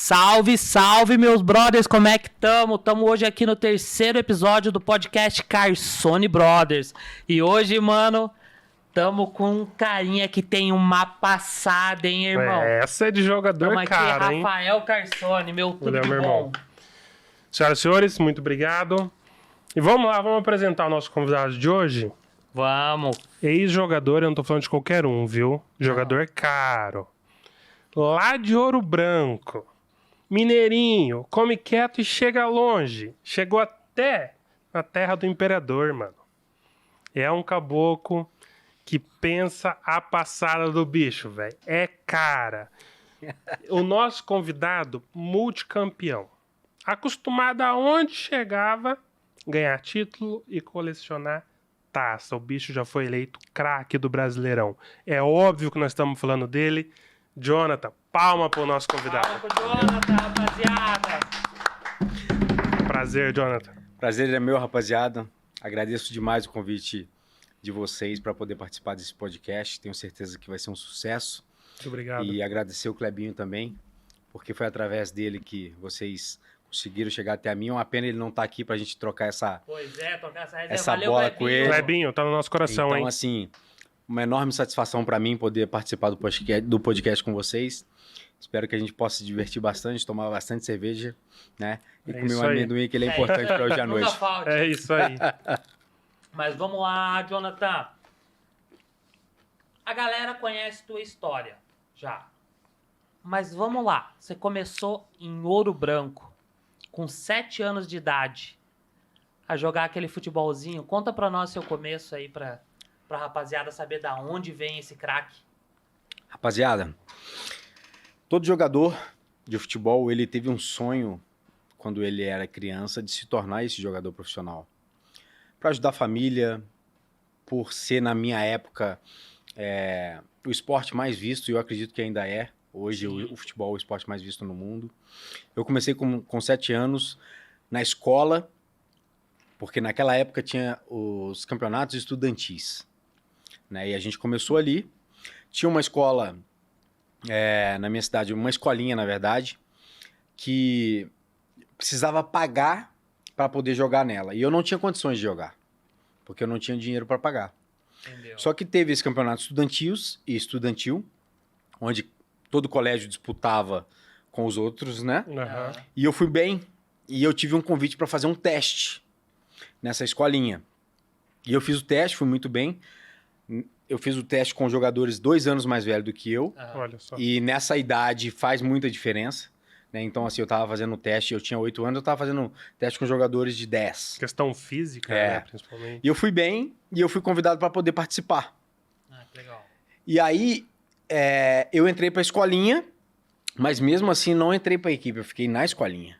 Salve, salve, meus brothers, como é que tamo? Tamo hoje aqui no terceiro episódio do podcast Carsone Brothers. E hoje, mano, tamo com um carinha que tem uma passada, hein, irmão? Essa é de jogador tamo aqui, caro, hein? Rafael Carsone, tudo meu bom? Irmão. Senhoras e senhores, muito obrigado. E vamos lá, vamos apresentar o nosso convidado de hoje. Vamos. Ex-jogador, eu não tô falando de qualquer um, viu? Jogador caro. Lá de Ouro Branco. Mineirinho, come quieto e chega longe. Chegou até na terra do imperador, mano. É um caboclo que pensa a passada do bicho, velho. É cara. O nosso convidado, multicampeão. Acostumado aonde chegava, ganhar título e colecionar taça. O bicho já foi eleito craque do Brasileirão. É óbvio que nós estamos falando dele. Jonathan, palma pro nosso convidado. Palma pro Jonathan, rapaziada. Prazer, Jonathan. Prazer é meu, rapaziada. Agradeço demais o convite de vocês para poder participar desse podcast. Tenho certeza que vai ser um sucesso. Muito obrigado. E agradecer o Clebinho também, porque foi através dele que vocês conseguiram chegar até a mim. É uma pena ele não estar aqui pra gente trocar essa, trocar essa resenha. essa Valeu, bola Clebinho. com ele. Clebinho, tá no nosso coração, Então, hein? assim, uma enorme satisfação para mim poder participar do podcast com vocês. Espero que a gente possa se divertir bastante, tomar bastante cerveja, né? E comer um amendoim, que ele é importante para hoje à noite. Nunca falte. É isso aí. Mas vamos lá, Jonathan. A galera conhece tua história, já. Mas vamos lá. Você começou em Ouro Branco, com 7 anos de idade, a jogar aquele futebolzinho. Conta pra nós seu começo aí, pra rapaziada saber da onde vem esse craque. Rapaziada, todo jogador de futebol, ele teve um sonho, quando ele era criança, de se tornar esse jogador profissional. Para ajudar a família, por ser, na minha época, o esporte mais visto, e eu acredito que ainda é. Hoje, o futebol é o esporte mais visto no mundo. Eu comecei com 7 anos na escola, porque naquela época tinha os campeonatos estudantis, né? E a gente começou ali. Tinha uma escola na minha cidade, uma escolinha, na verdade, que precisava pagar para poder jogar nela. E eu não tinha condições de jogar, porque eu não tinha dinheiro para pagar. Entendeu? Só que teve esse campeonato estudantil, onde todo colégio disputava com os outros, né? Uhum. E eu fui bem, e eu tive um convite para fazer um teste nessa escolinha. E eu fiz o teste, fui muito bem. Eu fiz o teste com jogadores 2 anos mais velhos do que eu. Olha só. E nessa idade faz muita diferença, né? Então, assim, eu tava fazendo o teste, eu tinha 8 anos, eu tava fazendo teste com jogadores de 10. Questão física, né, principalmente. E eu fui bem, e eu fui convidado para poder participar. Ah, que legal. E aí, eu entrei pra escolinha, mas mesmo assim não entrei pra equipe, eu fiquei na escolinha.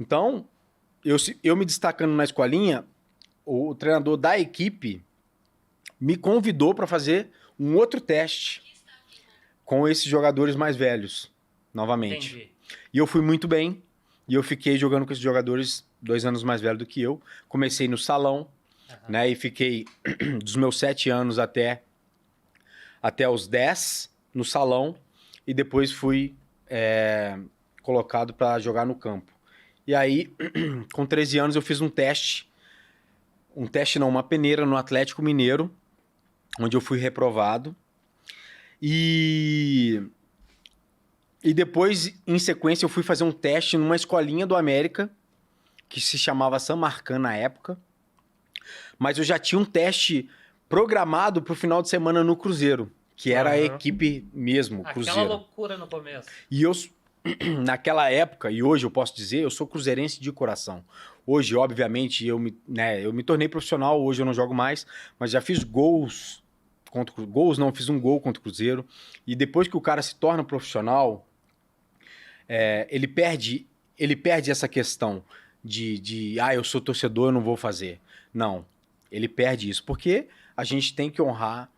Então, eu me destacando na escolinha, o treinador da equipe me convidou para fazer um outro teste com esses jogadores mais velhos, novamente. Entendi. E eu fui muito bem, e eu fiquei jogando com esses jogadores 2 anos mais velhos do que eu. Comecei no salão, né, e fiquei dos meus 7 anos até os 10 no salão, e depois fui colocado para jogar no campo. E aí, com 13 anos, eu fiz uma peneira no Atlético Mineiro, onde eu fui reprovado. E depois, em sequência, eu fui fazer um teste numa escolinha do América, que se chamava San Marcan na época. Mas eu já tinha um teste programado para o final de semana no Cruzeiro, que era a equipe mesmo, Cruzeiro. Aquela loucura no começo. E eu, naquela época, e hoje eu posso dizer, eu sou cruzeirense de coração. Hoje, obviamente, eu me tornei profissional, hoje eu não jogo mais, mas já fiz gols fiz um gol contra o Cruzeiro. E depois que o cara se torna profissional, ele perde essa questão de eu sou torcedor, eu não vou fazer. Não, ele perde isso, porque a gente tem que honrar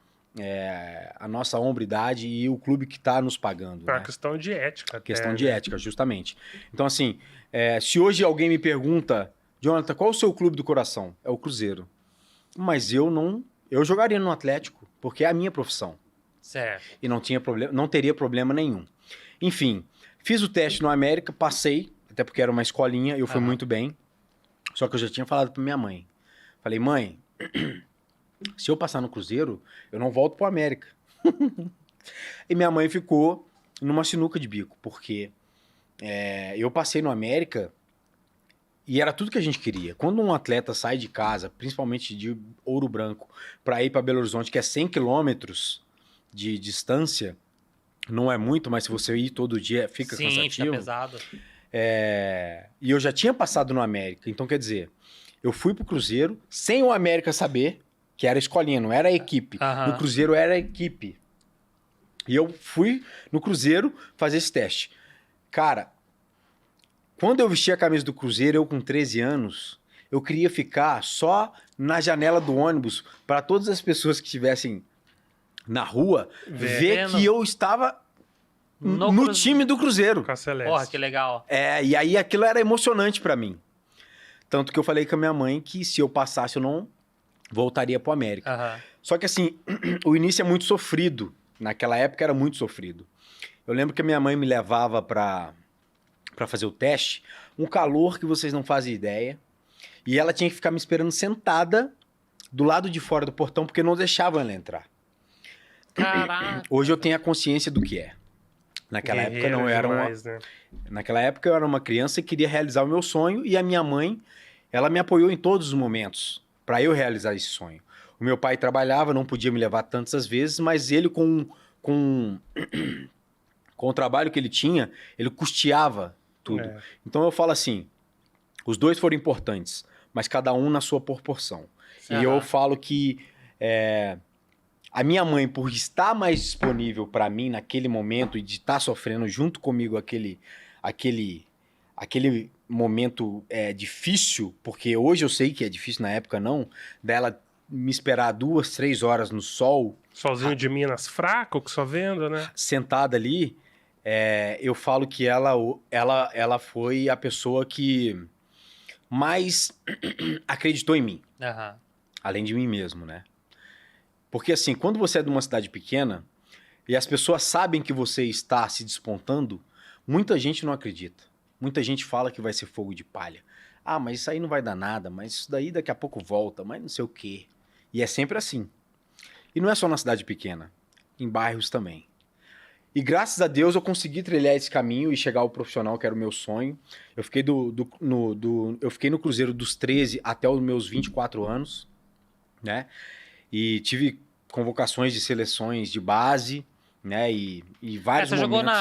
a nossa hombridade e o clube que está nos pagando. É uma né? questão de ética. Questão de ética, justamente. Então, assim, se hoje alguém me pergunta, Jonathan, qual o seu clube do coração? É o Cruzeiro. Mas eu jogaria no Atlético, porque é a minha profissão. Certo. E não teria problema nenhum. Enfim, Fiz o teste no América, passei, até porque era uma escolinha, eu fui Aham. muito bem. Só que eu já tinha falado pra minha mãe. Falei, mãe, se eu passar no Cruzeiro, eu não volto pro América. E minha mãe ficou numa sinuca de bico, porque eu passei no América e era tudo que a gente queria. Quando um atleta sai de casa, principalmente de Ouro Branco, para ir para Belo Horizonte, que é 100 quilômetros de distância, não é muito, mas se você ir todo dia fica Sim, fica cansativo. pesado. E eu já tinha passado no América, então quer dizer, eu fui pro Cruzeiro sem o América saber que era escolinha, não era a equipe. Aham. No Cruzeiro era a equipe. E eu fui no Cruzeiro fazer esse teste. Cara, quando eu vesti a camisa do Cruzeiro, eu com 13 anos, eu queria ficar só na janela do ônibus para todas as pessoas que estivessem na rua ver Vendo. que eu estava No no Cruzeiro. time do Cruzeiro. Com a Celeste. Porra, que legal. E aí aquilo era emocionante pra mim. Tanto que eu falei com a minha mãe que se eu passasse eu não voltaria pro América. Aham. Só que assim, o início é muito sofrido. Naquela época era muito sofrido. Eu lembro que a minha mãe me levava pra fazer o teste, um calor que vocês não fazem ideia. E ela tinha que ficar me esperando sentada do lado de fora do portão porque não deixavam ela entrar. Caraca. Hoje eu tenho a consciência do que é. Naquela época Guerreiro não era uma, demais, né? Naquela época eu era uma criança e queria realizar o meu sonho e a minha mãe, ela me apoiou em todos os momentos para eu realizar esse sonho. O meu pai trabalhava, não podia me levar tantas vezes, mas ele com o trabalho que ele tinha, ele custeava tudo. É. Então eu falo assim, os dois foram importantes, mas cada um na sua proporção. E Aham. eu falo que a minha mãe, por estar mais disponível para mim naquele momento e de estar sofrendo junto comigo aquele momento difícil, porque hoje eu sei que é difícil, na época não, dela me esperar 2, 3 horas no sol, Solzinho de Minas fraco, que só vendo, né? sentada ali, eu falo que ela foi a pessoa que mais acreditou em mim. Aham. Além de mim mesmo, né? Porque assim, quando você é de uma cidade pequena e as pessoas sabem que você está se despontando, muita gente não acredita. Muita gente fala que vai ser fogo de palha. Ah, mas isso aí não vai dar nada, mas isso daí daqui a pouco volta, mas não sei o quê. E é sempre assim. E não é só na cidade pequena, em bairros também. E graças a Deus eu consegui trilhar esse caminho e chegar ao profissional, que era o meu sonho. Eu fiquei, eu fiquei no Cruzeiro dos 13 até os meus 24 anos, né? E tive convocações de seleções de base, né? E vários Você jogou momentos.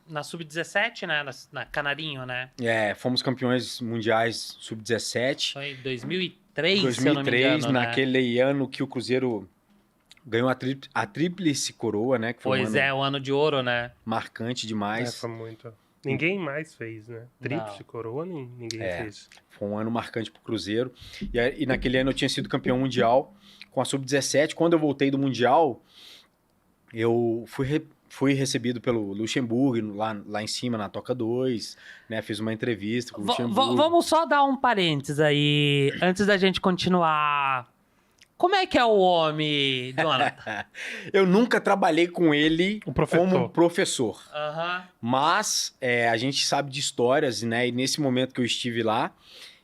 na Sub-17, né? Na Canarinho, né? Fomos campeões mundiais sub-17. Foi em 2003, se eu não me 2003, engano, né? naquele ano que o Cruzeiro ganhou a tríplice coroa, né? Que foi Pois um ano o ano de ouro, né? marcante demais. Foi muito. Ninguém mais fez, né? Tríplice Não. coroa, ninguém fez. Foi um ano marcante pro Cruzeiro. E naquele ano eu tinha sido campeão mundial com a Sub-17. Quando eu voltei do Mundial, eu fui recebido pelo Luxemburgo lá em cima, na Toca 2, né? Fiz uma entrevista com o Luxemburgo. Vamos só dar um parênteses aí, antes da gente continuar. Como é que é o homem, Jonathan? Eu nunca trabalhei com ele O professor. como professor. Aham. Mas a gente sabe de histórias, né? E nesse momento que eu estive lá,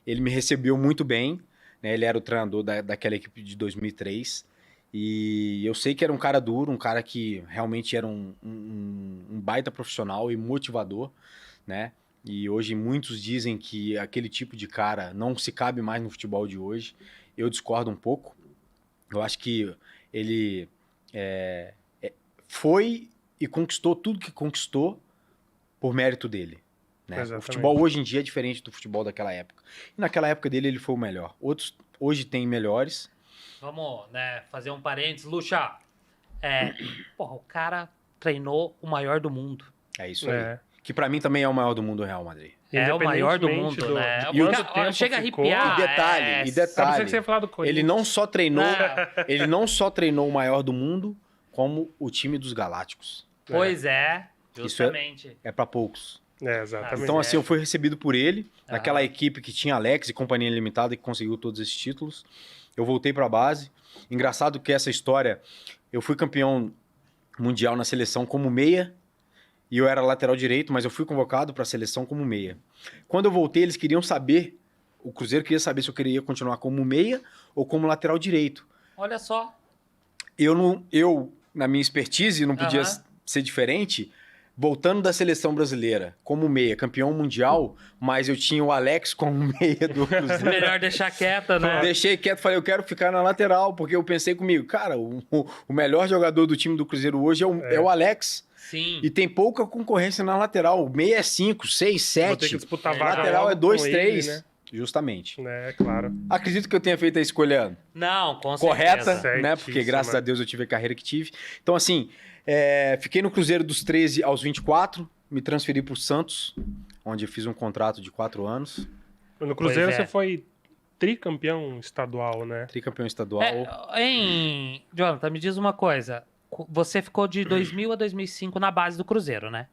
ele me recebeu muito bem, né? Ele era o treinador daquela equipe de 2003. E eu sei que era um cara duro, um cara que realmente era um baita profissional e motivador, né? E hoje muitos dizem que aquele tipo de cara não se cabe mais no futebol de hoje. Eu discordo um pouco. Eu acho que ele foi e conquistou tudo que conquistou por mérito dele, né? O Exatamente. futebol hoje em dia é diferente do futebol daquela época. E naquela época dele ele foi o melhor. Outros hoje tem melhores. Vamos, né, fazer um parênteses. Luxa, porra, o cara treinou o maior do mundo. É isso aí. É. Que pra mim também é o maior do mundo, o Real Madrid. É o maior do Independentemente mundo, né? de quanto Cara, tempo chega a ficou. arrepiar. E detalhe, Eu pensei que você ia falar do Corinthians. Ele não só treinou, Não. ele não só treinou o maior do mundo, como o time dos Galácticos. Pois é, justamente. É pra poucos. Exatamente. Então, assim, eu fui recebido por ele, Aham. naquela equipe que tinha Alex e Companhia Limitada, que conseguiu todos esses títulos. Eu voltei pra base. Engraçado que essa história, eu fui campeão mundial na seleção como meia, E eu era lateral direito, mas eu fui convocado para a seleção como meia. Quando eu voltei, eles queriam saber, o Cruzeiro queria saber se eu queria continuar como meia ou como lateral direito. Olha só. Eu na minha expertise, não podia Aham. ser diferente, voltando da seleção brasileira como meia, campeão mundial, mas eu tinha o Alex como meia do Cruzeiro. Melhor deixar quieta, né? Deixei quieto, falei, eu quero ficar na lateral, porque eu pensei comigo, cara, o melhor jogador do time do Cruzeiro hoje é o Alex. Sim. E tem pouca concorrência na lateral. O meia é 5, 6, Vou ter que 7. disputar É, vaga Lateral logo é 2, com 3. ele, né? Justamente. É, claro. Acredito que eu tenha feito a escolha Não, com correta, certeza. né? Porque Certíssima. graças a Deus eu tive a carreira que tive. Então, assim, fiquei no Cruzeiro dos 13 aos 24, me transferi para o Santos, onde eu fiz um contrato de 4 anos, No Cruzeiro Pois é. você foi tricampeão estadual, né? tricampeão estadual. Jonathan, me diz uma coisa. Você ficou de 2000 a 2005 na base do Cruzeiro, né?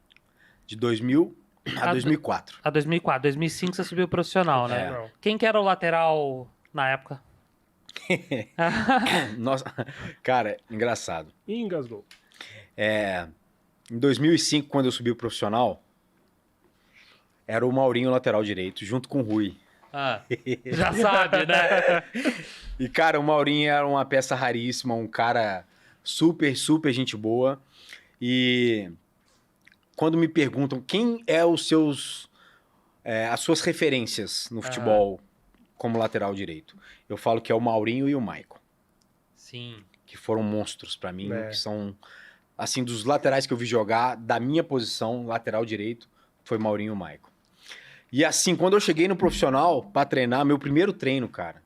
De 2000 a Ah, 2004. A 2004. 2005 você subiu profissional, né? Não. Quem que era o lateral na época? Nossa, cara, engraçado. E engasgou. Em 2005, quando eu subi o profissional, era o Maurinho lateral direito, junto com o Rui. Ah, já sabe, né? E, cara, o Maurinho era uma peça raríssima, um cara super, super gente boa. E quando me perguntam quem é as suas referências no futebol como lateral direito, eu falo que é o Maurinho e o Maicon, Sim. que foram monstros pra mim, É. que são, assim, dos laterais que eu vi jogar, da minha posição, lateral direito, foi Maurinho e o Maicon. E assim, quando eu cheguei no profissional pra treinar, meu primeiro treino, cara,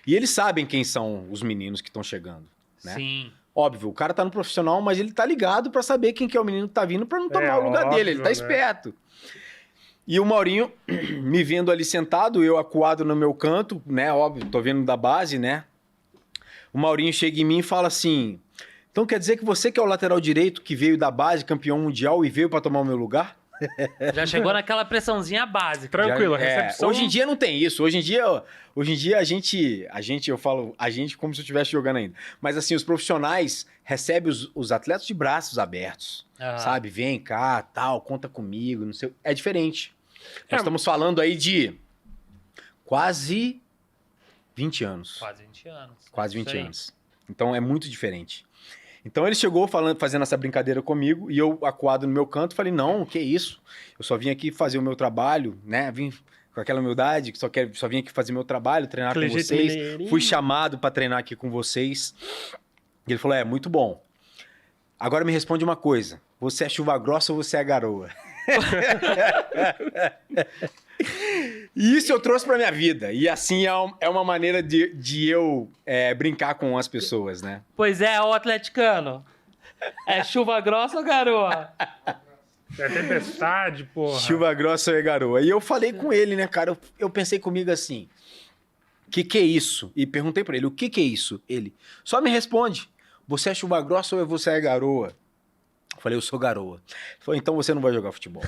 e eles sabem quem são os meninos que estão chegando, né? Sim. Óbvio, o cara tá no profissional, mas ele tá ligado pra saber quem que é o menino que tá vindo pra não tomar o lugar óbvio, dele, ele tá né? esperto. E o Maurinho, me vendo ali sentado, eu acuado no meu canto, né, óbvio, tô vendo da base, né? O Maurinho chega em mim e fala assim, então quer dizer que você que é o lateral direito que veio da base, campeão mundial e veio pra tomar o meu lugar? Já chegou naquela pressãozinha básica. Tranquilo, a Já- recepção... Hoje em dia não tem isso. Hoje em dia a gente, eu falo a gente como se eu estivesse jogando ainda. Mas assim, os profissionais recebem os atletas de braços abertos, Aham. sabe? Vem cá, tal, conta comigo, não sei. É diferente. É, Nós estamos falando aí de quase 20 anos. Quase 20 anos. Quase Isso 20 aí. anos. Então é muito diferente. Então ele chegou fazendo essa brincadeira comigo e eu acuado no meu canto falei, não, que isso? Eu só vim aqui fazer o meu trabalho, né? Vim com aquela humildade, que só vim aqui fazer meu trabalho, treinar Aquele com jeito vocês. mineirinho. Fui chamado para treinar aqui com vocês. E ele falou, muito bom. Agora me responde uma coisa. Você é chuva grossa ou você é garoa? E isso eu trouxe pra minha vida. E assim é uma maneira de eu brincar com as pessoas, né? Pois é, o atleticano. É chuva grossa ou garoa? É tempestade, porra. Chuva grossa ou é garoa. E eu falei com ele, né, cara? Eu pensei comigo assim, que é isso? E perguntei pra ele, o que é isso? Ele, só me responde, você é chuva grossa ou você é garoa? Eu falei, eu sou garoa. Ele falou, então você não vai jogar futebol.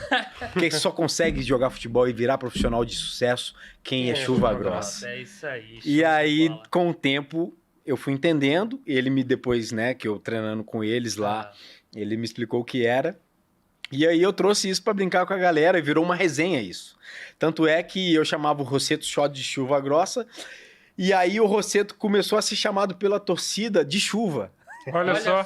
Porque só consegue jogar futebol e virar profissional de sucesso quem é chuva grossa. É isso aí. E show de aí, bola. com o tempo, eu fui entendendo. Ele me depois, né, que eu treinando com eles lá, ele me explicou o que era. E aí eu trouxe isso pra brincar com a galera e virou uma resenha isso. Tanto é que eu chamava o Rosseto Shot de chuva grossa. E aí o Rosseto começou a ser chamado pela torcida de chuva. Olha só.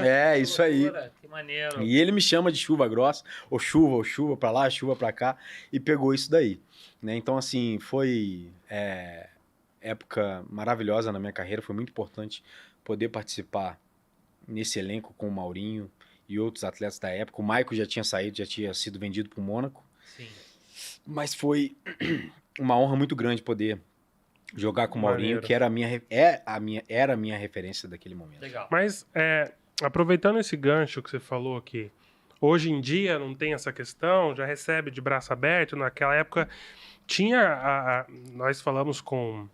É, que isso aí. loucura, que maneiro. E ele me chama de chuva grossa, ou chuva pra lá, chuva pra cá, e pegou isso daí, né? Então, assim, foi época maravilhosa na minha carreira, foi muito importante poder participar nesse elenco com o Maurinho e outros atletas da época. O Maicon já tinha saído, já tinha sido vendido pro Mônaco, Sim. mas foi uma honra muito grande poder jogar com o Maurinho, Maneiro. que era a minha referência daquele momento. Legal. Mas, aproveitando esse gancho que você falou aqui, hoje em dia não tem essa questão, já recebe de braço aberto. Naquela época tinha, nós falamos com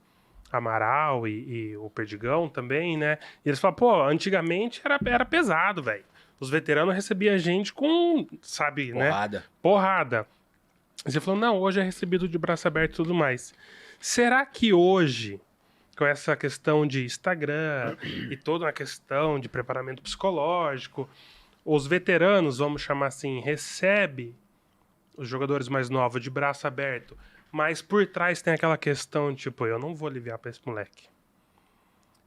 Amaral e o Perdigão também, né? E eles falaram, pô, antigamente era pesado, velho. Os veteranos recebiam a gente com, sabe, né? Porrada. Porrada. E você falou, não, hoje é recebido de braço aberto e tudo mais. Será que hoje, com essa questão de Instagram e toda uma questão de preparamento psicológico, os veteranos, vamos chamar assim, recebe os jogadores mais novos de braço aberto, mas por trás tem aquela questão, tipo, eu não vou aliviar pra esse moleque.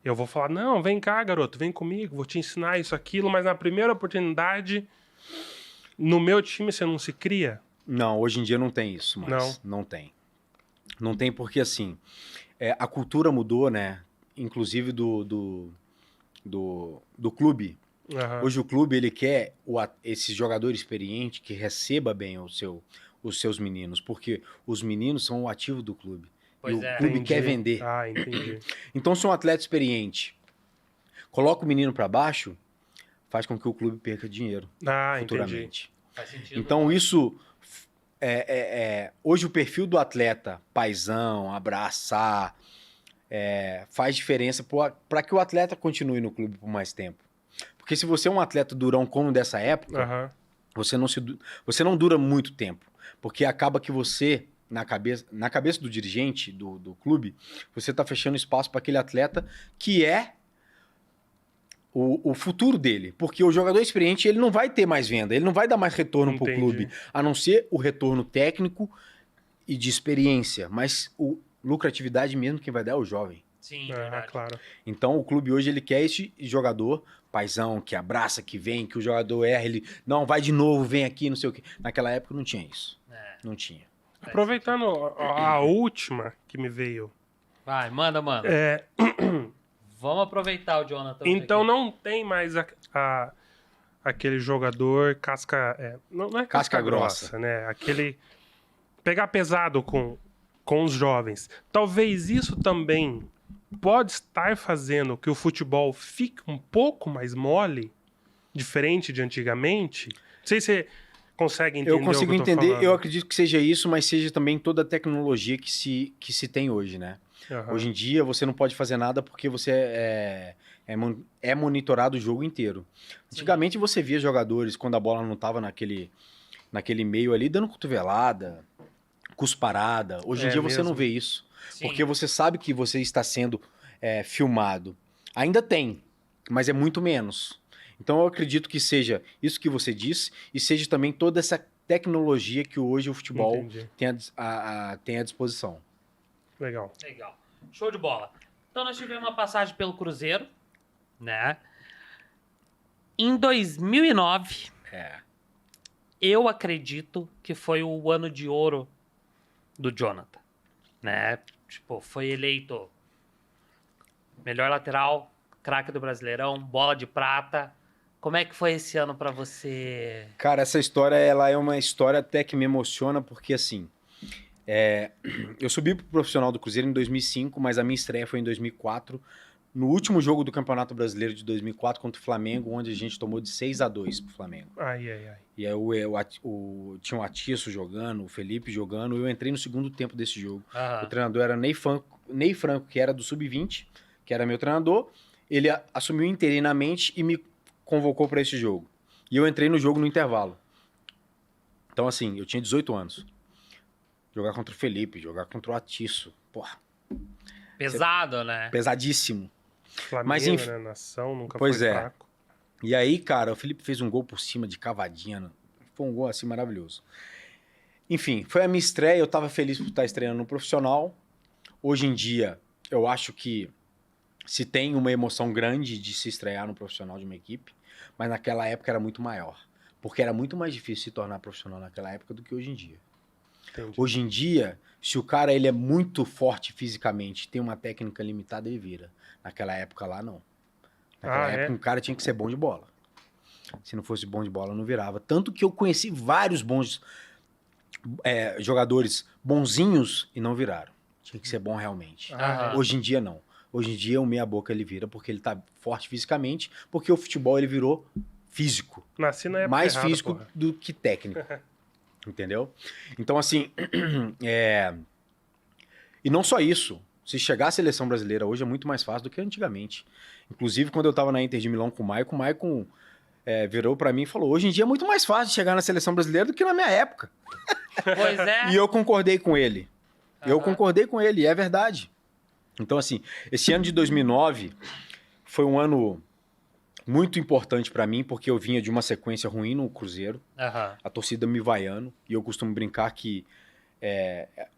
Eu vou falar, não, vem cá, garoto, vem comigo, vou te ensinar isso, aquilo, mas na primeira oportunidade, no meu time você não se cria? Não, hoje em dia não tem isso mais. Não tem. Não tem porque, assim, a cultura mudou, né? Inclusive do clube. Aham. Hoje o clube, ele quer esse jogador experiente que receba bem os seus meninos, porque os meninos são o ativo do clube. Pois e o é. clube Entendi. quer vender. Ah, entendi. Então, se um atleta experiente coloca o menino para baixo, faz com que o clube perca dinheiro Ah, entendi. futuramente. Faz sentido. Então, isso... hoje o perfil do atleta, paizão, abraçar, faz diferença para que o atleta continue no clube por mais tempo. Porque se você é um atleta durão como dessa época, Aham. você não dura muito tempo. Porque acaba que você, na cabeça do dirigente do clube, você está fechando espaço para aquele atleta que é o futuro dele. Porque o jogador experiente, ele não vai ter mais venda, ele não vai dar mais retorno para o Entendi. clube, a não ser o retorno técnico e de experiência. Mas lucratividade mesmo quem vai dar é o jovem. Sim, Ah, verdade. claro. Então o clube hoje ele quer esse jogador paizão, que abraça, que vem, que o jogador erra, ele não vai de novo, vem aqui, não sei o quê. Naquela época não tinha isso. É. Não tinha. Aproveitando a última que me veio. Vai, manda. É, Vamos aproveitar o Jonathan. então aqui. não tem mais aquele jogador casca... não é casca Casca grossa, grossa. né? Aquele... Pegar pesado com os jovens. Talvez isso também pode estar fazendo que o futebol fique um pouco mais mole, diferente de antigamente. Não sei se você consegue entender Eu consigo o que eu tô entender, falando. eu acredito que seja isso, mas seja também toda a tecnologia que se tem hoje, né? Aham. Hoje em dia você não pode fazer nada porque você é monitorado o jogo inteiro. Antigamente você via jogadores, quando a bola não estava naquele meio ali, dando cotovelada, cusparada. Hoje em É dia você mesmo? não vê isso. Sim. Porque você sabe que você está sendo filmado. Ainda tem, mas é muito menos. Então eu acredito que seja isso que você disse e seja também toda essa tecnologia que hoje o futebol Entendi. tem à disposição. Legal. Legal. Show de bola. Então nós tivemos uma passagem pelo Cruzeiro, né? Em 2009, eu acredito que foi o ano de ouro do Jonathan, né? Tipo, foi eleito melhor lateral, craque do Brasileirão, bola de prata. Como é que foi esse ano pra você? Cara, essa história ela é uma história até que me emociona, porque assim, eu subi pro profissional do Cruzeiro em 2005, mas a minha estreia foi em 2004, no último jogo do Campeonato Brasileiro de 2004 contra o Flamengo, onde a gente tomou de 6-2 pro Flamengo. Ai, ai, ai. E aí tinha o Atiço jogando, o Felipe jogando, eu entrei no segundo tempo desse jogo. O treinador era Ney Franco, que era do Sub-20, que era meu treinador. Ele assumiu interinamente e me convocou para esse jogo. E eu entrei no jogo no intervalo. Então, assim, eu tinha 18 anos. Jogar contra o Felipe, jogar contra o Atiço. Porra, Pesado, né? pesadíssimo. Flamengo, Mas, enfim. né? Nação, nunca Pois foi é. fraco. E aí, cara, o Felipe fez um gol por cima de cavadinha. Né? Foi um gol, assim, maravilhoso. Enfim, foi a minha estreia. Eu tava feliz por estar estreando no profissional. Hoje em dia, eu acho que se tem uma emoção grande de se estrear no profissional de uma equipe, mas naquela época era muito maior. Porque era muito mais difícil se tornar profissional naquela época do que hoje em dia. Entendi. Hoje em dia, se o cara ele é muito forte fisicamente, tem uma técnica limitada, ele vira. Naquela época lá, não. Naquela época, um cara tinha que ser bom de bola. Se não fosse bom de bola, não virava. Tanto que eu conheci vários bons jogadores bonzinhos e não viraram. Tinha que ser bom realmente. Aham. Hoje em dia, não. Hoje em dia, o meia-boca ele vira porque ele tá forte fisicamente, porque o futebol ele virou físico. Nasci na época Mais errada, físico porra. do que técnico. Entendeu? Então, assim... E não só isso. Se chegar à seleção brasileira hoje é muito mais fácil do que antigamente. Inclusive, quando eu tava na Inter de Milão com o Maicon virou pra mim e falou: hoje em dia é muito mais fácil chegar na seleção brasileira do que na minha época. Pois é. E eu concordei com ele. Eu Aham. concordei com ele, é verdade. Então, assim, esse ano de 2009 foi um ano muito importante pra mim, porque eu vinha de uma sequência ruim no Cruzeiro, Aham. a torcida me vaiando, e eu costumo brincar que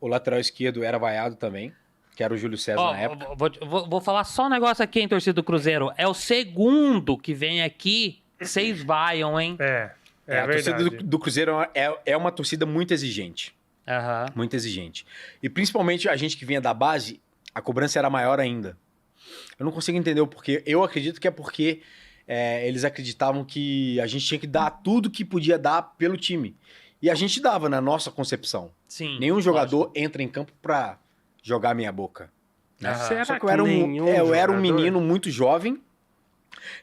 o lateral esquerdo era vaiado também, que era o Júlio César Ó, na época. vou falar só um negócio aqui, hein, torcida do Cruzeiro. É o segundo que vem aqui, vocês vaiam, hein? É A torcida verdade. do Cruzeiro é uma torcida muito exigente. Aham. Muito exigente. E principalmente a gente que vinha da base, a cobrança era maior ainda. Eu não consigo entender o porquê. Eu acredito que é porque eles acreditavam que a gente tinha que dar tudo que podia dar pelo time. E a gente dava na nossa concepção. Sim. Nenhum jogador entra em campo pra jogar meia boca. Né? Aham. Será Só que que nenhum eu era um jogador? menino muito jovem,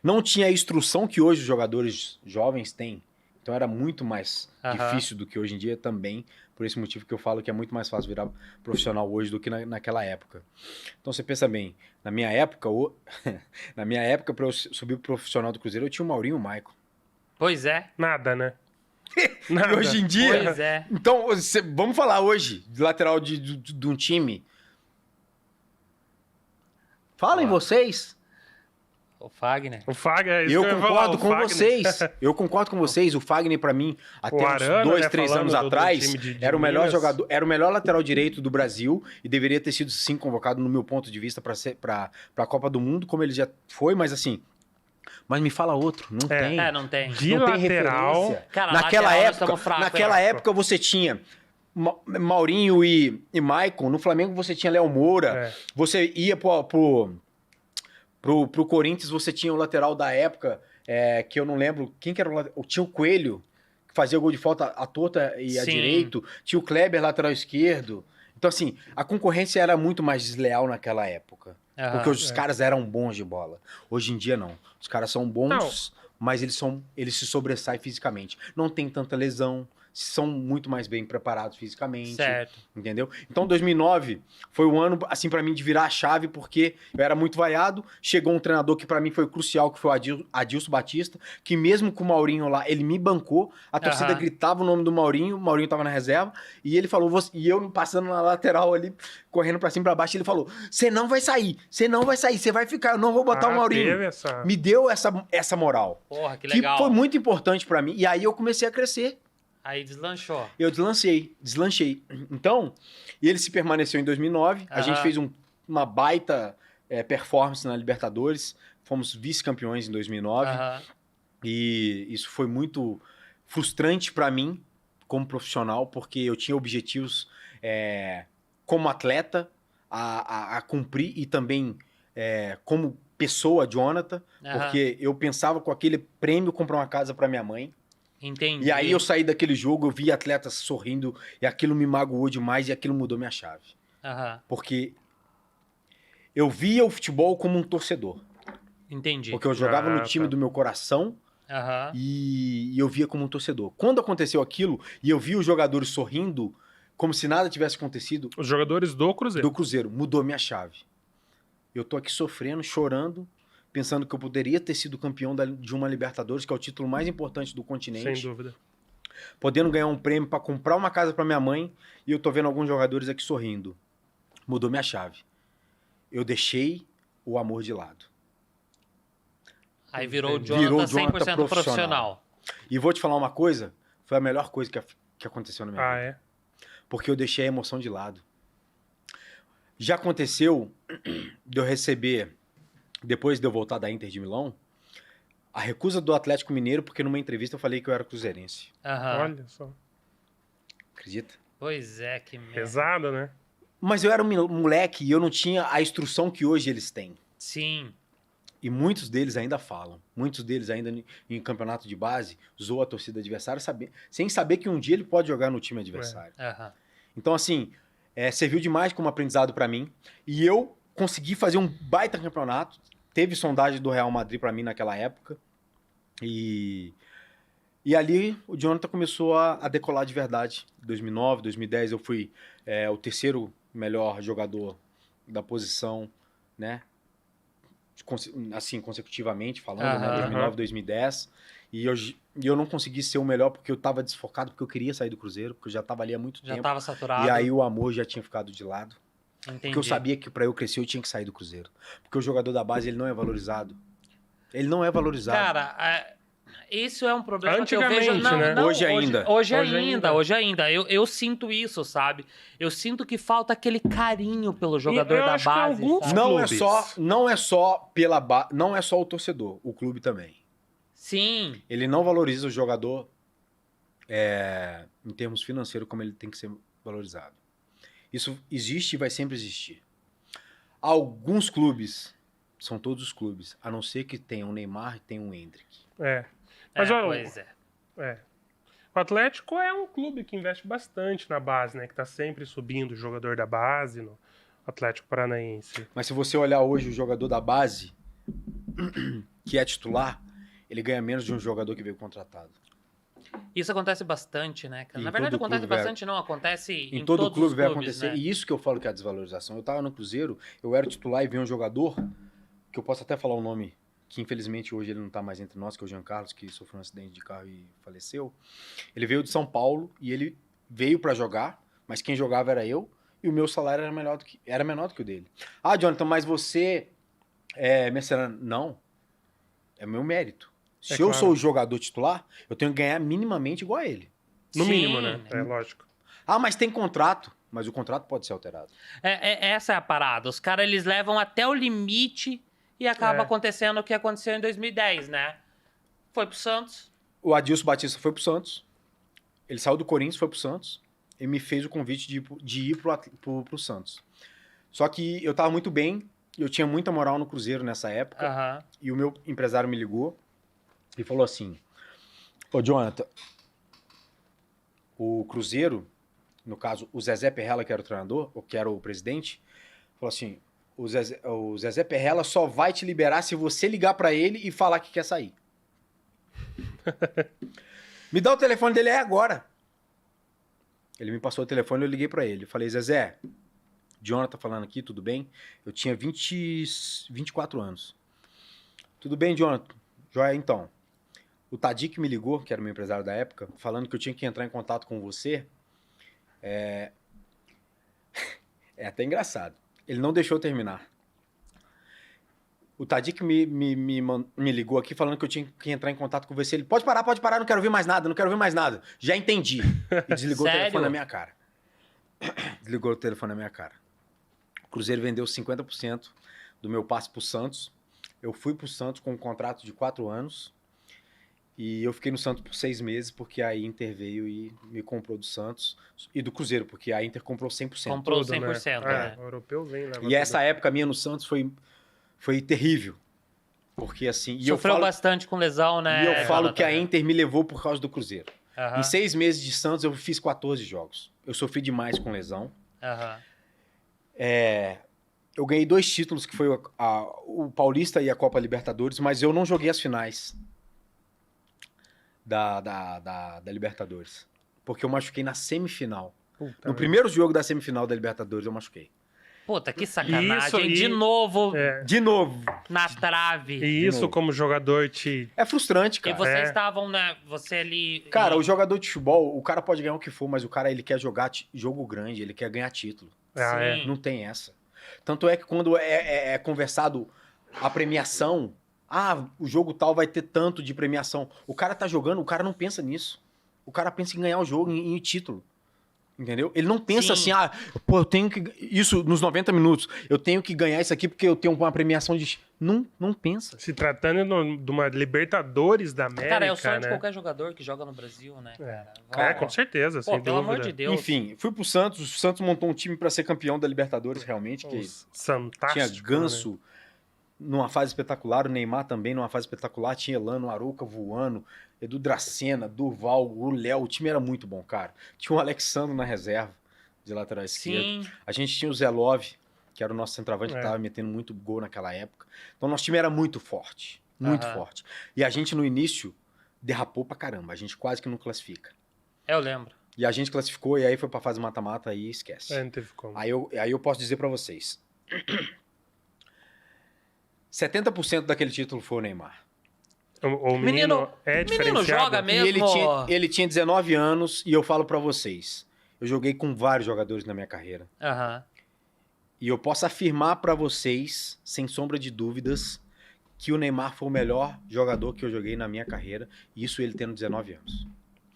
não tinha a instrução que hoje os jogadores jovens têm. Então era muito mais Aham. difícil do que hoje em dia também. Por esse motivo que eu falo que é muito mais fácil virar profissional hoje do que naquela época. Então você pensa bem, na minha época, na minha época, para eu subir pro profissional do Cruzeiro, eu tinha o Maurinho e o Maicon. Pois é. Nada, né? E Nada. hoje em dia. Pois é. Então, vamos falar hoje de lateral de um time. Falem Ó. vocês. O Fagner. O Fagner, é isso Eu que ia falar, concordo o com Fagner. vocês. Eu concordo com vocês. O Fagner, pra mim, até uns Arana, 2, né, 3 falando anos do atrás, time de era o melhor Minas. jogador, era o melhor lateral direito do Brasil e deveria ter sido sim convocado, no meu ponto de vista, para a Copa do Mundo, como ele já foi, mas assim. Mas me fala outro, não É. tem. Não tem. De Não tem lateral. referência. Cara, naquela lateral nós época, estamos fracos, naquela é. época você tinha Maurinho e Maicon. No Flamengo você tinha Léo Moura. É. Você ia pro Corinthians, você tinha o lateral da época, que eu não lembro quem que era o lateral. Tinha o Coelho, que fazia o gol de falta à torta e à Sim. direito. Tinha o Kleber, lateral esquerdo. Então, assim, a concorrência era muito mais desleal naquela época. Aham. Porque os caras eram bons de bola. Hoje em dia, não. Os caras são bons, mas eles se sobressaem fisicamente. Não tem tanta lesão, são muito mais bem preparados fisicamente. Certo. Entendeu? Então, 2009 foi um ano, assim, pra mim, de virar a chave, porque eu era muito vaiado. Chegou um treinador que pra mim foi crucial, que foi o Adilson Batista, que mesmo com o Maurinho lá, ele me bancou. A torcida Aham. gritava o nome do Maurinho, o Maurinho tava na reserva, e ele falou, e eu passando na lateral ali, correndo pra cima e pra baixo, ele falou, você não vai sair, você vai ficar, eu não vou botar o Maurinho. Teve essa... Me deu essa moral. Porra, que Que legal. foi muito importante pra mim. E aí eu comecei a crescer. Aí deslanchou. Eu deslanchei. Então, e ele se permaneceu em 2009. A Aham. gente fez uma baita performance na Libertadores. Fomos vice-campeões em 2009. Aham. E isso foi muito frustrante pra mim, como profissional, porque eu tinha objetivos como atleta a cumprir e também como pessoa, Jonathan, Aham. porque eu pensava com aquele prêmio comprar uma casa pra minha mãe. Entendi. E aí eu saí daquele jogo, eu vi atletas sorrindo e aquilo me magoou demais e aquilo mudou minha chave. Aham. Porque eu via o futebol como um torcedor. Entendi. Porque eu jogava no Ah, time tá. do meu coração Aham. e eu via como um torcedor. Quando aconteceu aquilo e eu vi os jogadores sorrindo, como se nada tivesse acontecido, Os jogadores do Cruzeiro. do Cruzeiro, mudou minha chave. Eu tô aqui sofrendo, chorando, pensando que eu poderia ter sido campeão de uma Libertadores, que é o título mais importante do continente. Sem dúvida. Podendo ganhar um prêmio para comprar uma casa para minha mãe, e eu tô vendo alguns jogadores aqui sorrindo. Mudou minha chave. Eu deixei o amor de lado. Aí virou o Virou Jonathan o 100% Jonathan profissional. E vou te falar uma coisa, foi a melhor coisa que aconteceu na minha Ah, vida. é? Porque eu deixei a emoção de lado. Já aconteceu de eu receber, depois de eu voltar da Inter de Milão, a recusa do Atlético Mineiro, porque numa entrevista eu falei que eu era cruzeirense. Aham. Olha só. Acredita? Pois é, que merda. Pesado, né? Mas eu era um moleque e eu não tinha a instrução que hoje eles têm. Sim. E muitos deles ainda falam. Muitos deles ainda em campeonato de base zoam a torcida adversária sem saber que um dia ele pode jogar no time adversário. Aham. Então, assim, serviu demais como aprendizado pra mim. E eu consegui fazer um baita campeonato. Teve sondagem do Real Madrid pra mim naquela época. E ali o Jonathan começou a decolar de verdade. Em 2009, 2010 eu fui o terceiro melhor jogador da posição, né? Assim, consecutivamente falando, né? Aham. 2009, 2010. E eu não consegui ser o melhor porque eu tava desfocado, porque eu queria sair do Cruzeiro, porque eu já tava ali há muito Já tempo. tava saturado. E aí o amor já tinha ficado de lado. Entendi. Porque eu sabia que pra eu crescer eu tinha que sair do Cruzeiro. Porque o jogador da base ele não é valorizado. Ele não é valorizado. Cara, isso é um problema que eu vejo... Antigamente, né? Hoje ainda. Hoje ainda. Eu sinto isso, sabe? Eu sinto que falta aquele carinho pelo jogador eu da acho que base, alguns sabe? Não é só o torcedor, o clube também. Sim. Ele não valoriza o jogador em termos financeiros como ele tem que ser valorizado. Isso existe e vai sempre existir. Alguns clubes, são todos os clubes, a não ser que tenha um Neymar e tenha um Endrick. Mas, ó, Pois é. O Atlético é um clube que investe bastante na base, né? Que tá sempre subindo o jogador da base no Atlético Paranaense. Mas se você olhar hoje o jogador da base, que é titular, ele ganha menos de um jogador que veio contratado. Isso acontece bastante, né, cara? Em Na verdade, todo acontece clube, bastante, não. Acontece Em todo todos clube os vai clubes, acontecer. né? E isso que eu falo que é a desvalorização. Eu tava no Cruzeiro, eu era titular e veio um jogador, que eu posso até falar o nome, que infelizmente hoje ele não tá mais entre nós, que é o Jean Carlos, que sofreu um acidente de carro e faleceu. Ele veio de São Paulo e ele veio pra jogar, mas quem jogava era eu, e o meu salário era menor do que o dele. Ah, Jonathan, mas você é mercenário? Não. É meu mérito. Se eu claro. sou o jogador titular, eu tenho que ganhar minimamente igual a ele. No Sim. mínimo, né? É lógico. Ah, mas tem contrato. Mas o contrato pode ser alterado. Essa é a parada. Os caras, eles levam até o limite e acaba acontecendo o que aconteceu em 2010, né? Foi pro Santos. O Adilson Batista foi pro Santos. Ele saiu do Corinthians, foi pro Santos. E me fez o convite de ir pro Santos. Só que eu tava muito bem. Eu tinha muita moral no Cruzeiro nessa época. Aham. E o meu empresário me ligou e falou assim: Ô, Jonathan, o Cruzeiro, no caso, o Zezé Perrella, que era o treinador, ou que era o presidente, falou assim: o Zezé Perrella só vai te liberar se você ligar pra ele e falar que quer sair. Me dá o telefone dele agora. Ele me passou o telefone e eu liguei pra ele. Falei: Zezé, Jonathan falando aqui, tudo bem? Eu tinha 24 anos. Tudo bem, Jonathan? Joia, então. O Tadic me ligou, que era o meu empresário da época, falando que eu tinha que entrar em contato com você. É até engraçado. Ele não deixou eu terminar. O Tadic me ligou aqui falando que eu tinha que entrar em contato com você. Ele, pode parar, não quero ouvir mais nada. Já entendi. E desligou o Sério? telefone na minha cara. Desligou o telefone na minha cara. O Cruzeiro vendeu 50% do meu passe pro Santos. Eu fui pro Santos com um contrato de 4 anos. E eu fiquei no Santos por 6 meses, porque a Inter veio e me comprou do Santos. E do Cruzeiro, porque a Inter comprou 100%. Comprou Tudo, 100%, né? né? O europeu vem, leva E essa tudo. época minha no Santos foi terrível. Porque assim... Sofreu bastante com lesão, né? E eu falo Jonathan? que a Inter me levou por causa do Cruzeiro. Aham, Em 6 meses de Santos, eu fiz 14 jogos. Eu sofri demais com lesão. aham. Eu ganhei 2 títulos, que foi o Paulista e a Copa Libertadores, mas eu não joguei as finais da Libertadores. Porque eu machuquei na semifinal. Puta, No né? primeiro jogo da semifinal da Libertadores, eu machuquei. Puta, que sacanagem. Isso, De novo, É. De novo. na trave. E isso, novo. como jogador, te. É frustrante, E cara. vocês estavam, né? Você ali. Cara, o jogador de futebol, o cara pode ganhar o que for, mas o cara, ele quer jogar jogo grande, ele quer ganhar título. Ah, é. Sim. Não tem essa. Tanto é que quando é conversado a premiação, o jogo tal vai ter tanto de premiação. O cara tá jogando, o cara não pensa nisso. O cara pensa em ganhar o jogo, em título. Entendeu? Ele não pensa Sim. assim, eu tenho que... Isso nos 90 minutos. Eu tenho que ganhar isso aqui porque eu tenho uma premiação de... Não pensa. Se tratando de uma Libertadores da América, Cara, é o sonho né? de qualquer jogador que joga no Brasil, né, cara? É, com certeza, Pô, sem pelo dúvida. amor de Deus. Enfim, fui pro Santos. O Santos montou um time pra ser campeão da Libertadores, realmente. Que Os tinha Fantástico. Ganso numa fase espetacular, o Neymar também numa fase espetacular, tinha Elano, Arouca voando, Edu Dracena, Durval, o Léo. O time era muito bom, cara. Tinha o Alexandre na reserva, de lateral esquerdo. Sim. A gente tinha o Zé Love, que era o nosso centroavante, É. que tava metendo muito gol naquela época. Então, nosso time era muito forte. Muito Aham. forte. E a gente, no início, derrapou pra caramba. A gente quase que não classifica. Eu lembro. E a gente classificou, e aí foi pra fase mata-mata, e esquece. É, não teve como. Aí eu posso dizer pra vocês. 70% daquele título foi o Neymar. O menino é menino diferenciado. joga mesmo. E ele tinha 19 anos, e eu falo pra vocês. Eu joguei com vários jogadores na minha carreira. Aham. E eu posso afirmar pra vocês, sem sombra de dúvidas, que o Neymar foi o melhor jogador que eu joguei na minha carreira, e isso ele tendo 19 anos.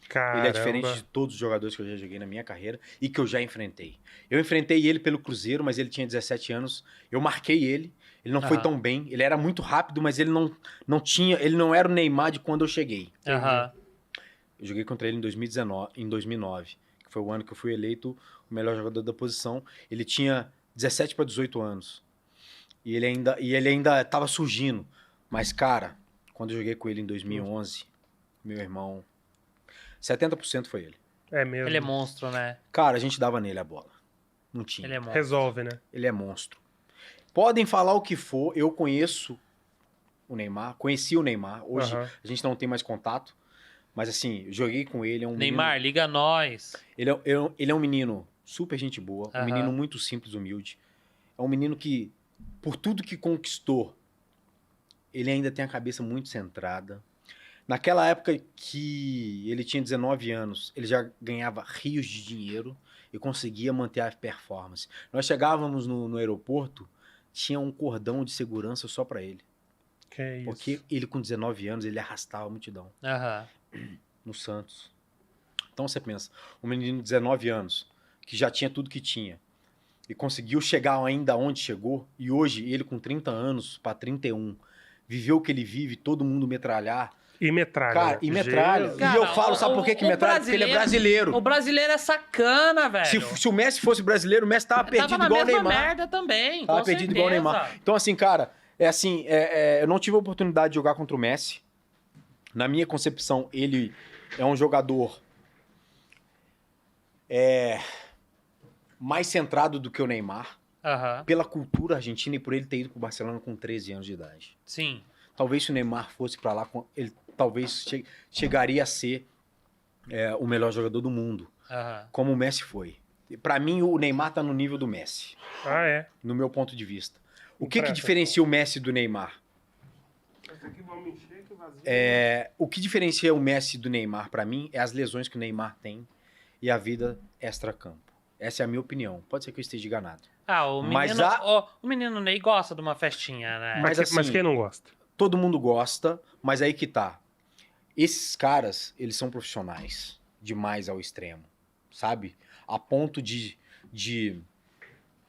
Caramba. Ele é diferente de todos os jogadores que eu já joguei na minha carreira e que eu já enfrentei. Eu enfrentei ele pelo Cruzeiro, mas ele tinha 17 anos. Eu marquei ele. Ele não foi tão bem. Ele era muito rápido, mas ele não era o Neymar de quando eu cheguei. Eu joguei contra ele em 2009, que foi o ano que eu fui eleito o melhor jogador da posição. Ele tinha 17 para 18 anos. E ele ainda estava surgindo. Mas, cara, quando eu joguei com ele em 2011, meu irmão, 70% foi ele. É mesmo. Ele é monstro, né? Cara, a gente dava nele a bola. Não tinha. Ele é monstro. Resolve, né? Ele é monstro. Podem falar o que for, eu conheço o Neymar, conheci o Neymar. Hoje a gente não tem mais contato, mas assim, eu joguei com ele. É um Neymar, menino, liga nós. ele é um menino super gente boa, um menino muito simples, humilde. É um menino que, por tudo que conquistou, ele ainda tem a cabeça muito centrada. Naquela época que ele tinha 19 anos, ele já ganhava rios de dinheiro e conseguia manter a performance. Nós chegávamos no aeroporto, tinha um cordão de segurança só para ele. Que é isso. Porque ele, com 19 anos, ele arrastava a multidão no Santos. Então você pensa, um menino de 19 anos, que já tinha tudo que tinha, e conseguiu chegar ainda onde chegou, e hoje ele com 30 anos para 31, viveu o que ele vive, todo mundo metralhar. E metralha. Cara, e metralha. Jesus. E eu falo, sabe por que metralha? Porque ele é brasileiro. O brasileiro é sacana, velho. Se o Messi fosse brasileiro, o Messi tava perdido igual o Neymar. Tava na mesma merda também, tava perdido igual o Neymar. Então, assim, cara, eu não tive a oportunidade de jogar contra o Messi. Na minha concepção, ele é um jogador mais centrado do que o Neymar. Pela cultura argentina e por ele ter ido pro Barcelona com 13 anos de idade. Sim. Talvez se o Neymar fosse pra lá, ele talvez chegaria a ser o melhor jogador do mundo, como o Messi foi. Pra mim, o Neymar tá no nível do Messi. Ah, é? No meu ponto de vista. O que diferencia o Messi do Neymar? O que diferencia o Messi do Neymar, pra mim, é as lesões que o Neymar tem e a vida extra-campo. Essa é a minha opinião. Pode ser que eu esteja enganado. O menino Ney gosta de uma festinha, né? Mas quem não gosta? Todo mundo gosta, mas aí que tá. Esses caras, eles são profissionais demais ao extremo, sabe? A ponto de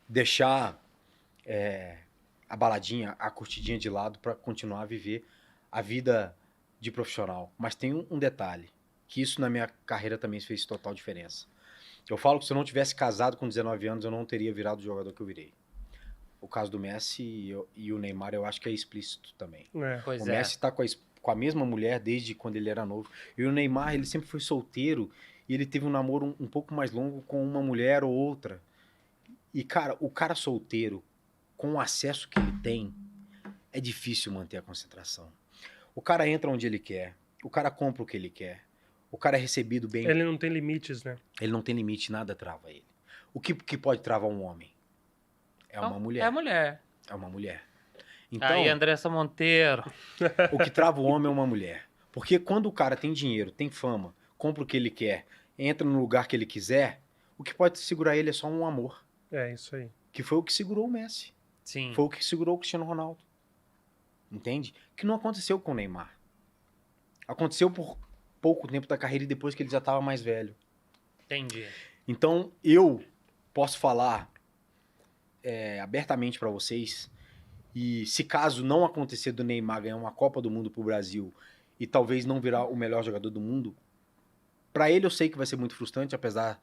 deixar a baladinha, a curtidinha de lado pra continuar a viver a vida de profissional. Mas tem um detalhe, que isso na minha carreira também fez total diferença. Eu falo que se eu não tivesse casado com 19 anos, eu não teria virado o jogador que eu virei. O caso do Messi e o Neymar, eu acho que é explícito também. O Messi tá com a mesma mulher desde quando ele era novo. E o Neymar, ele sempre foi solteiro e ele teve um namoro um pouco mais longo com uma mulher ou outra. E, cara, o cara solteiro, com o acesso que ele tem, é difícil manter a concentração. O cara entra onde ele quer, o cara compra o que ele quer, o cara é recebido bem. Ele não tem limites, né? Ele não tem limite, nada trava ele. O que pode travar um homem? É uma mulher. É a mulher. É uma mulher. Então, Aí, Andressa Monteiro. O que trava o homem é uma mulher. Porque quando o cara tem dinheiro, tem fama, compra o que ele quer, entra no lugar que ele quiser, o que pode segurar ele é só um amor. É isso aí. Que foi o que segurou o Messi. Sim. Foi o que segurou o Cristiano Ronaldo. Entende? Que não aconteceu com o Neymar. Aconteceu por pouco tempo da carreira e depois que ele já estava mais velho. Entendi. Então, eu posso falar abertamente para vocês, e se caso não acontecer do Neymar ganhar uma Copa do Mundo pro Brasil e talvez não virar o melhor jogador do mundo, para ele eu sei que vai ser muito frustrante, apesar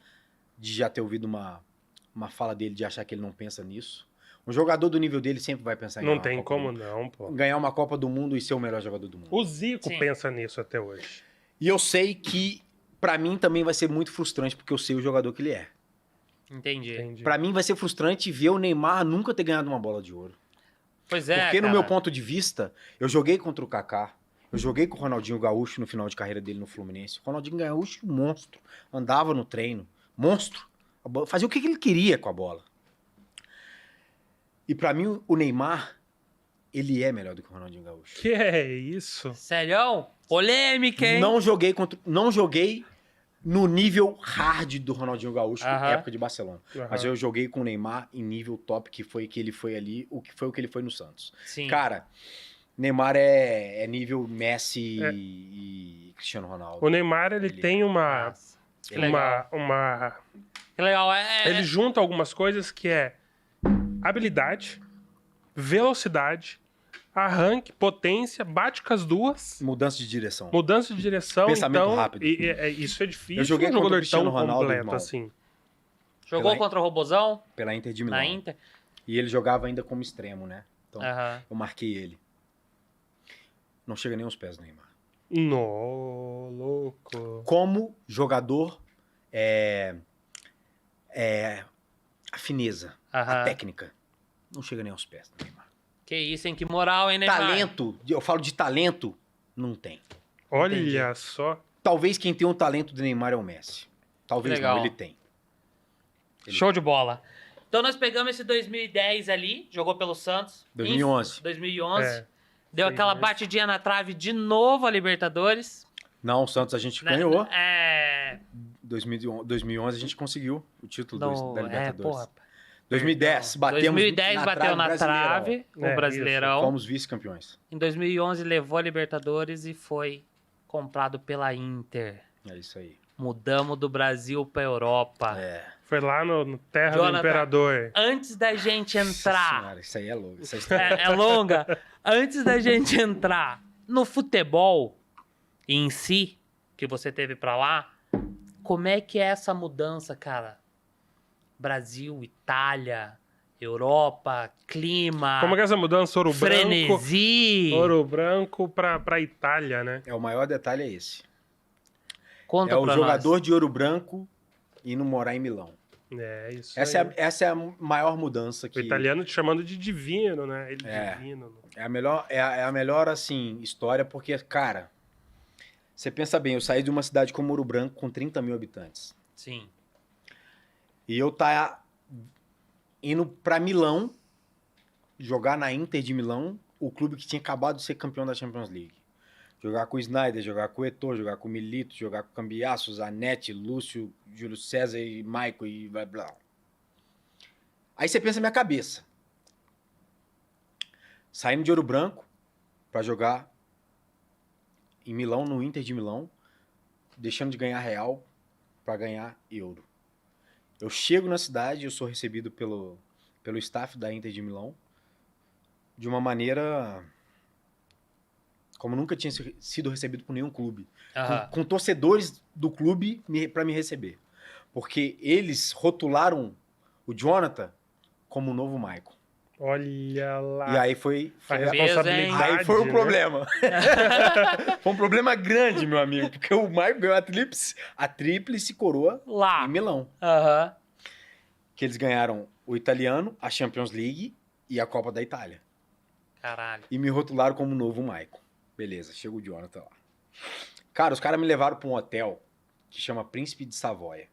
de já ter ouvido uma fala dele de achar que ele não pensa nisso. Um jogador do nível dele sempre vai pensar em Não tem como não, pô. ganhar uma Copa do Mundo e ser o melhor jogador do mundo. O Zico Sim. pensa nisso até hoje. E eu sei que para mim também vai ser muito frustrante, porque eu sei o jogador que ele é. Entendi. Para mim vai ser frustrante ver o Neymar nunca ter ganhado uma bola de ouro. Pois é, Porque no cara. meu ponto de vista, eu joguei contra o Kaká, eu joguei com o Ronaldinho Gaúcho no final de carreira dele no Fluminense. O Ronaldinho Gaúcho, monstro. Andava no treino, monstro. Fazia o que ele queria com a bola. E pra mim, o Neymar, ele é melhor do que o Ronaldinho Gaúcho. Que é isso? Sério? Polêmica, hein? Não joguei no nível hard do Ronaldinho Gaúcho, Aham. época de Barcelona. Mas eu joguei com o Neymar em nível top, que foi que ele foi ali, o que ele foi no Santos. Sim. Cara, Neymar é nível Messi e Cristiano Ronaldo. O Neymar, ele tem uma... Nossa, que legal. Que legal. Ele junta algumas coisas que é habilidade, velocidade, arranque, potência, bate com as duas, Mudança de direção. mudança de direção. Pensamento então, rápido. Isso é difícil. Eu joguei um contra o jogador Cristiano tão Ronaldo, completo irmão. assim. Jogou Pela- contra o Robozão Pela Inter de Milão. na Inter? E ele jogava ainda como extremo, né? Então, Aham. eu marquei ele. Não chega nem aos pés do Neymar. No, louco. Como jogador, a fineza, a Aham. técnica, não chega nem aos pés do Neymar. Que isso, hein? Que moral, hein, Neymar? Talento, eu falo de talento, não tem. Olha Entendi. só. Talvez quem tem o talento do Neymar é o Messi. Talvez Legal. não, ele tem. Show de bola. Então nós pegamos esse 2010 ali, jogou pelo Santos. 2011. 2011. É. Deu Sim, aquela mas- batidinha na trave de novo a Libertadores. Não, o Santos a gente Né? ganhou. É. 2011 a gente conseguiu o título da É, Libertadores. porra. 2010 batemos 2010 bateu na Brasileirão. trave, o É, Brasileirão. Fomos vice-campeões. Em 2011 levou a Libertadores e foi comprado pela Inter. É isso aí. Mudamos do Brasil pra Europa. É. Foi lá no Terra do Jonathan. Imperador. Antes da gente Nossa entrar, senhora, isso aí é louco. Essa história é longa, antes da gente entrar no futebol em si, que você teve pra lá, como é que é essa mudança, cara? Brasil, Itália, Europa, clima, Como é que é essa mudança? Ouro branco. frenesi. Ouro branco pra Itália, né? o maior detalhe é esse. Conta É o pra jogador nós. de ouro branco indo morar em Milão. É, isso Essa aí. é a maior mudança O que... italiano te chamando de divino, né? Ele É. divino. É a melhor, assim, história, porque, cara, você pensa bem, eu saí de uma cidade como Ouro Branco com 30 mil habitantes. Sim. E eu tá indo pra Milão, jogar na Inter de Milão, o clube que tinha acabado de ser campeão da Champions League. Jogar com o Snyder, jogar com o Eto'o, jogar com o Milito, jogar com o Cambiasso, Zanetti, Lúcio, Júlio César e Maico e blá blá. Aí você pensa na minha cabeça. Saindo de Ouro Branco pra jogar em Milão, no Inter de Milão, deixando de ganhar real pra ganhar euro. Eu chego na cidade, eu sou recebido pelo staff da Inter de Milão de uma maneira como nunca tinha sido recebido por nenhum clube. Aham. Com torcedores do clube para me receber. Porque eles rotularam o Jonathan como o novo Michael. Olha lá. E aí foi a a- responsabilidade. aí foi um né? problema. Foi um problema grande, meu amigo. Porque o Michael ganhou a tríplice coroa Lá. em Milão. Aham. Que eles ganharam o italiano, a Champions League e a Copa da Itália. Caralho. E me rotularam como novo Michael. Beleza, chega o Jonathan lá. Cara, os caras me levaram pra um hotel que chama Príncipe de Savoia.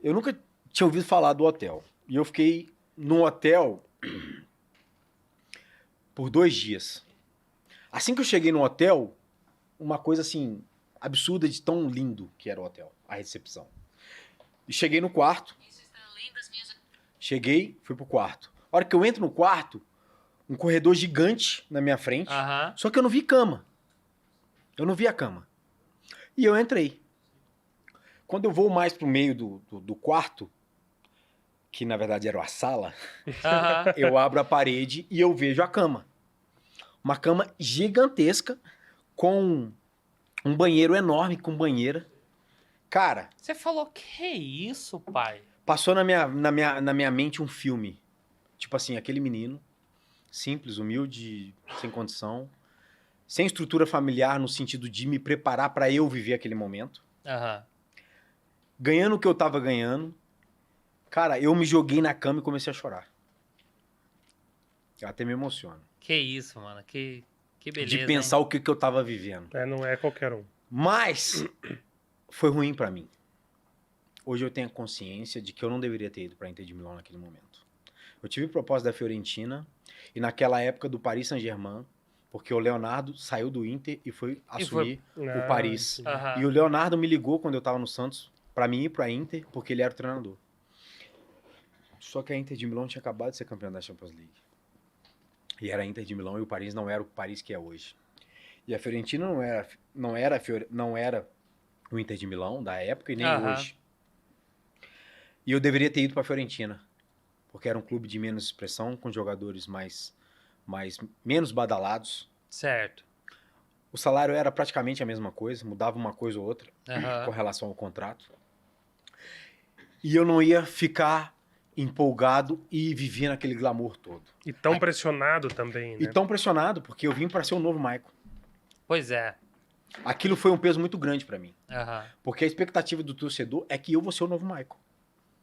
Eu nunca tinha ouvido falar do hotel. E eu fiquei num hotel por 2 dias. Assim que eu cheguei no hotel, uma coisa assim, absurda de tão lindo que era o hotel, a recepção. E cheguei no quarto. Cheguei, fui pro quarto. A hora que eu entro no quarto, um corredor gigante na minha frente. Aham. Só que eu não vi cama. Eu não vi a cama. E eu entrei. Quando eu vou mais pro meio do quarto, que na verdade era a sala, Aham. eu abro a parede e eu vejo a cama. Uma cama gigantesca com um banheiro enorme, com banheira. Cara, Você falou, que isso, pai? passou na minha mente um filme. Tipo assim, aquele menino, simples, humilde, sem condição, sem estrutura familiar no sentido de me preparar para eu viver aquele momento. Aham. Ganhando o que eu tava ganhando. Cara, eu me joguei na cama e comecei a chorar. Eu até me emociono. Que isso, mano. Que beleza. De pensar o que eu tava vivendo. É, não é qualquer um. Mas foi ruim pra mim. Hoje eu tenho a consciência de que eu não deveria ter ido pra Inter de Milão naquele momento. Eu tive proposta da Fiorentina e naquela época do Paris Saint-Germain, porque o Leonardo saiu do Inter e foi assumir o Paris. Aham. E o Leonardo me ligou quando eu tava no Santos pra mim ir pra Inter, porque ele era o treinador. Só que a Inter de Milão tinha acabado de ser campeão da Champions League. E era a Inter de Milão e o Paris não era o Paris que é hoje. E a Fiorentina não era o Inter de Milão da época e nem hoje. E eu deveria ter ido para a Fiorentina, porque era um clube de menos expressão, com jogadores menos badalados. Certo. O salário era praticamente a mesma coisa, mudava uma coisa ou outra com Aham. relação ao contrato. E eu não ia ficar empolgado e viver naquele glamour todo. E tão pressionado também, né? E tão pressionado, porque eu vim para ser o novo Maicon. Pois é. Aquilo foi um peso muito grande para mim. Aham. Porque a expectativa do torcedor é que eu vou ser o novo Maicon.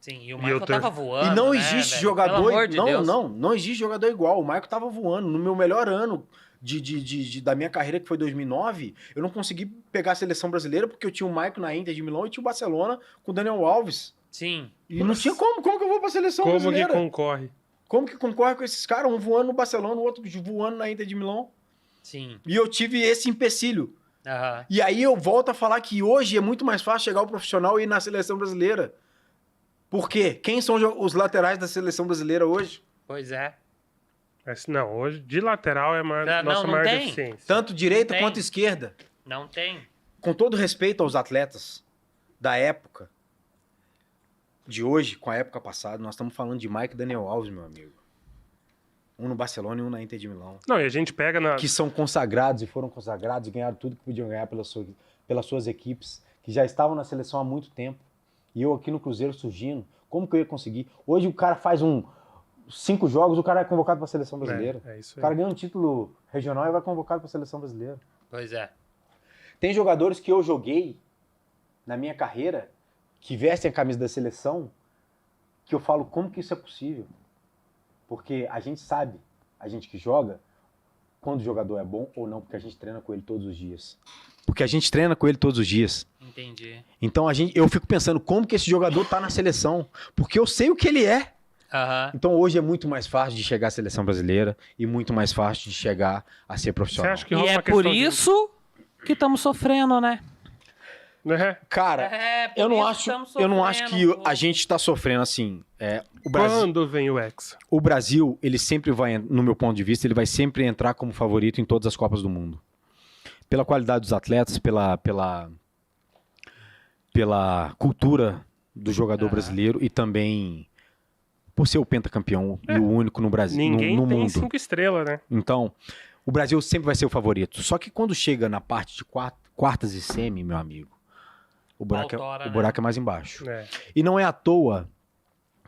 Sim, e o E eu Michael tô- tava voando, E não né, existe velho? jogador. Pelo amor de Deus. Não existe jogador igual. O Maicon tava voando. No meu melhor ano da minha carreira, que foi 2009, eu não consegui pegar a seleção brasileira porque eu tinha o Maicon na Inter de Milão e tinha o Barcelona com o Daniel Alves. Sim. E não tinha como que eu vou pra seleção Como que brasileira? concorre? Como que concorre com esses caras? Um voando no Barcelona, o outro voando na Inter de Milão. Sim. E eu tive esse empecilho. Aham. E aí eu volto a falar que hoje é muito mais fácil chegar ao profissional e ir na seleção brasileira. Por quê? Quem são os laterais da seleção brasileira hoje? Pois é. Mas, não, hoje de lateral é a Não, nossa não maior tem. deficiência. Tanto direita Tem. quanto esquerda. Não tem. Com todo respeito aos atletas da época, de hoje, com a época passada, nós estamos falando de Mike e Daniel Alves, meu amigo. Um no Barcelona e um na Inter de Milão. Não, e a gente pega na... Que são consagrados e foram consagrados e ganharam tudo que podiam ganhar pelas suas equipes, que já estavam na seleção há muito tempo. E eu aqui no Cruzeiro surgindo, como que eu ia conseguir? Hoje o cara faz 5 jogos, o cara é convocado para a seleção brasileira. É isso O aí. cara ganha um título regional e vai convocado para a seleção brasileira. Pois é. Tem jogadores que eu joguei na minha carreira que vestem a camisa da seleção que eu falo, como que isso é possível? Porque a gente sabe, a gente que joga, quando o jogador é bom ou não, porque a gente treina com ele todos os dias. Porque a gente treina com ele todos os dias. Entendi. Então eu fico pensando como que esse jogador tá na seleção, porque eu sei o que ele é. Aham. Então hoje é muito mais fácil de chegar à seleção brasileira e muito mais fácil de chegar a ser Você profissional. acha que E rola é uma por questão de- isso que estamos sofrendo, né? Né? Cara, É, por eu não isso acho, estamos eu não acho que sofrendo, a gente está sofrendo assim. Quando vem o Hexa? O Brasil, ele sempre vai, no meu ponto de vista, ele vai sempre entrar como favorito em todas as Copas do Mundo. Pela qualidade dos atletas, pela cultura do jogador brasileiro e também por ser o pentacampeão e o único no Brasil, Ninguém no tem mundo. 5 estrelas, né? Então, o Brasil sempre vai ser o favorito. Só que quando chega na parte de quartas e semi, meu amigo, o buraco é mais embaixo. É. E não é à toa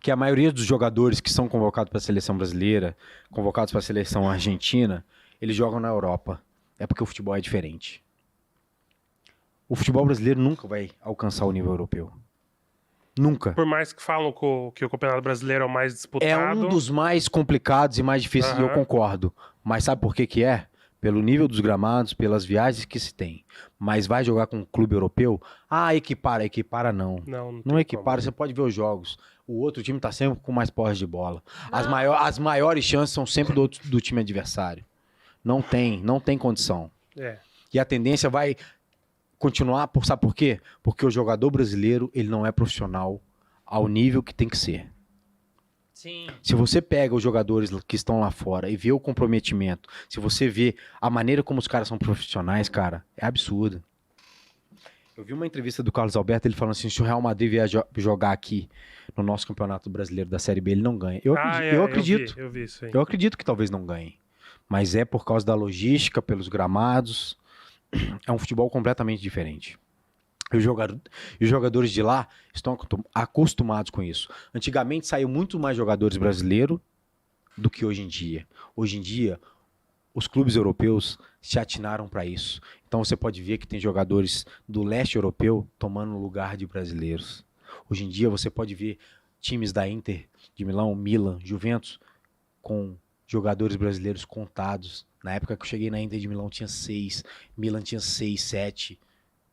que a maioria dos jogadores que são convocados para a seleção brasileira, convocados para a seleção argentina, eles jogam na Europa. É porque o futebol é diferente. O futebol brasileiro nunca vai alcançar o nível europeu. Nunca. Por mais que falam que o Campeonato Brasileiro é o mais disputado. É um dos mais complicados e mais difíceis, e eu Aham. concordo. Mas sabe por que que é? Pelo nível dos gramados, pelas viagens que se tem. Mas vai jogar com um clube europeu? Ah, equipara não. Não Não tem equipara, como. você pode ver os jogos. O outro time tá sempre com mais posse de bola. As, Não. as maiores chances são sempre do time adversário. Não tem condição. É. E a tendência vai continuar, sabe por quê? Porque o jogador brasileiro, ele não é profissional ao nível que tem que ser. Sim. Se você pega os jogadores que estão lá fora e vê o comprometimento, se você vê a maneira como os caras são profissionais, cara, é absurdo. Eu vi uma entrevista do Carlos Alberto, ele falando assim, se o Real Madrid vier jogar aqui no nosso Campeonato Brasileiro da Série B, ele não ganha. Eu acredito. Eu vi isso aí. Eu acredito que talvez não ganhe. Mas é por causa da logística, pelos gramados. É um futebol completamente diferente. E os jogadores de lá estão acostumados com isso. Antigamente saiu muito mais jogadores brasileiros do que hoje em dia. Hoje em dia, os clubes europeus se atinaram para isso. Então você pode ver que tem jogadores do leste europeu tomando o lugar de brasileiros. Hoje em dia você pode ver times da Inter de Milão, Milan, Juventus, com jogadores brasileiros contados. Na época que eu cheguei na Inter de Milão tinha 6, Milan tinha 6, 7.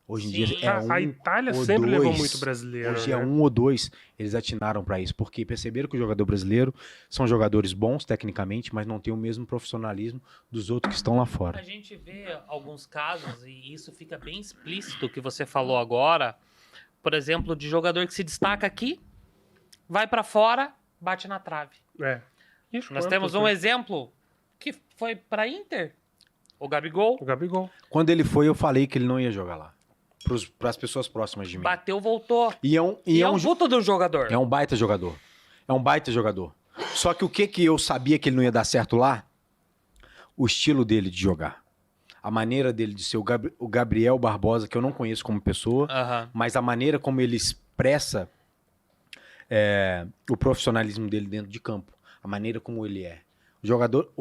Hoje em Sim. dia é um A Itália ou sempre levou dois. muito brasileiro. Hoje né? é 1 ou 2. Eles atinaram para isso, porque perceberam que o jogador brasileiro são jogadores bons tecnicamente, mas não tem o mesmo profissionalismo dos outros que estão lá A fora. gente vê alguns casos, e isso fica bem explícito, que você falou agora, por exemplo, de jogador que se destaca aqui, vai pra fora, bate na trave. É. Nós temos um exemplo que foi pra Inter? O Gabigol O Gabigol. Quando ele foi, eu falei que ele não ia jogar lá. Para as pessoas próximas de mim. bateu, voltou. E é um puto do jogador. É um baita jogador. É um baita jogador. Só que o que eu sabia que ele não ia dar certo lá? O estilo dele de jogar. A maneira dele de ser. O Gabriel Barbosa, que eu não conheço como pessoa, Aham. mas a maneira como ele expressa o profissionalismo dele dentro de campo. A maneira como ele é. O jogador...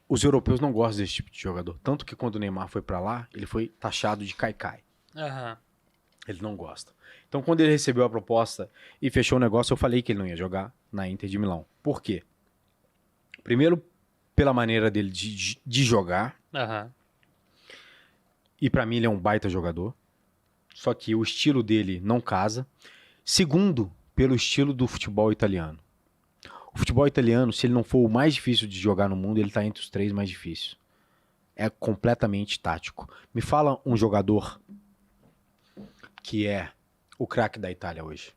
Os europeus não gostam desse tipo de jogador. Tanto que quando o Neymar foi pra lá, ele foi taxado de caicai. Aham. Ele não gosta. Então, quando ele recebeu a proposta e fechou o negócio, eu falei que ele não ia jogar na Inter de Milão. Por quê? Primeiro, pela maneira dele de jogar. Aham. E pra mim, ele é um baita jogador. Só que o estilo dele não casa. Segundo, pelo estilo do futebol italiano. O futebol italiano, se ele não for o mais difícil de jogar no mundo, ele tá entre os 3 mais difíceis. É completamente tático. Me fala um jogador que é o craque da Itália hoje.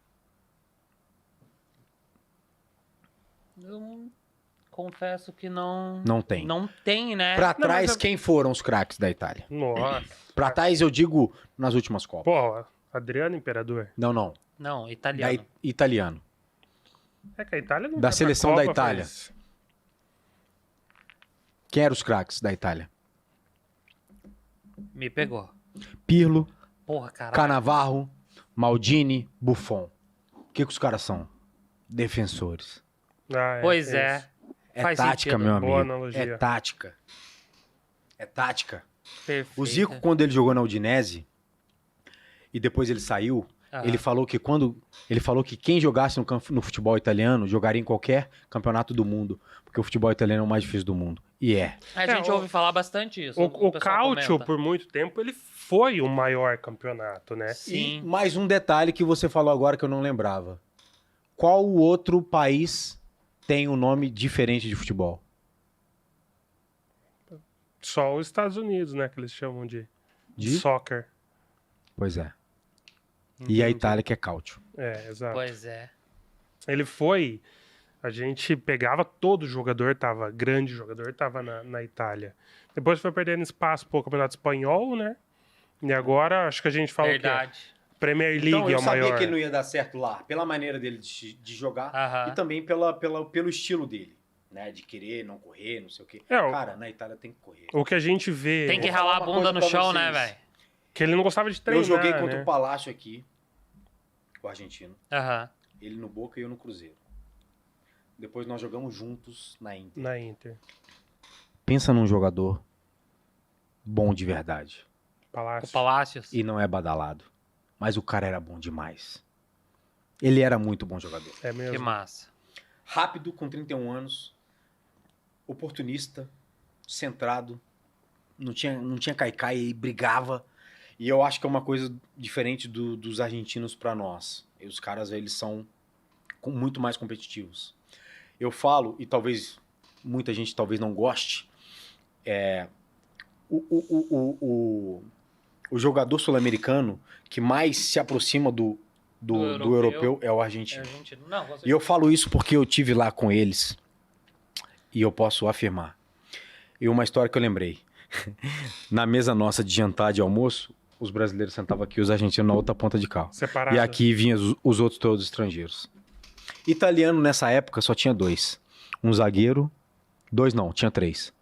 Eu confesso que não... Não tem. Não tem, né? Pra Não, trás, mas quem foram os craques da Itália? Nossa. Pra trás, eu digo nas últimas Copas. Porra, Adriano Imperador. Não. Não, Da italiano. italiano. É que a Itália não Da vai pra seleção da Copa, Itália. faz- Quem eram os craques da Itália? Me pegou. Pirlo, Porra, caralho. Cannavaro, Maldini, Buffon. O que os caras são? Defensores. Ah, Pois é. isso. É Faz tática, sentido. meu amigo. Boa analogia. É tática. É tática. Perfeito. O Zico, quando ele jogou na Udinese e depois ele saiu, Aham. ele falou que quem jogasse no futebol italiano jogaria em qualquer campeonato do mundo, porque o futebol italiano é o mais difícil do mundo. E é. A gente ouve falar bastante isso. O pessoal Calcio, comenta. por muito tempo, ele foi o maior campeonato, né? Sim. E mais um detalhe que você falou agora que eu não lembrava. Qual outro país tem um nome diferente de futebol? Só os Estados Unidos, né? Que eles chamam de De? soccer. Pois é. E a Itália que é Calcio. É, exato. Pois é. Ele foi... A gente pegava todo jogador, grande jogador, tava na Itália. Depois foi perdendo espaço pro Campeonato Espanhol, né? E agora, acho que a gente fala o quê? Verdade. Premier League Então, é eu o sabia maior. que ele não ia dar certo lá, pela maneira dele de jogar Aham. e também pelo estilo dele, né? De querer não correr, não sei o quê. É, Cara, na Itália tem que correr. O que a gente vê... Tem que Vou falar ralar a uma bunda coisa no pra chão, vocês. né, velho? Que ele não gostava de treinar, Eu joguei contra né? o Palácio aqui, o argentino. Aham. Ele no Boca e eu no Cruzeiro. Depois nós jogamos juntos na Inter. Na Inter. Pensa num jogador bom de verdade. O Palácio. Palácios. E não é badalado. Mas o cara era bom demais. Ele era muito bom jogador. É Que mesmo. massa. Rápido, com 31 anos. Oportunista. Centrado. Não tinha caicai e brigava. E eu acho que é uma coisa diferente dos argentinos para nós. E os caras, eles são muito mais competitivos. Eu falo, e talvez muita gente talvez não goste, o jogador sul-americano que mais se aproxima do europeu é o É argentino. argentino. Não, com E eu falo isso porque eu tive lá com eles e eu posso afirmar. E uma história que eu lembrei. Na mesa nossa de jantar, de almoço, os brasileiros sentavam aqui, os argentinos na outra ponta de carro. Separado. E aqui vinham os outros todos estrangeiros. Italiano, nessa época, só tinha 2. Um zagueiro... 2 não, tinha 3.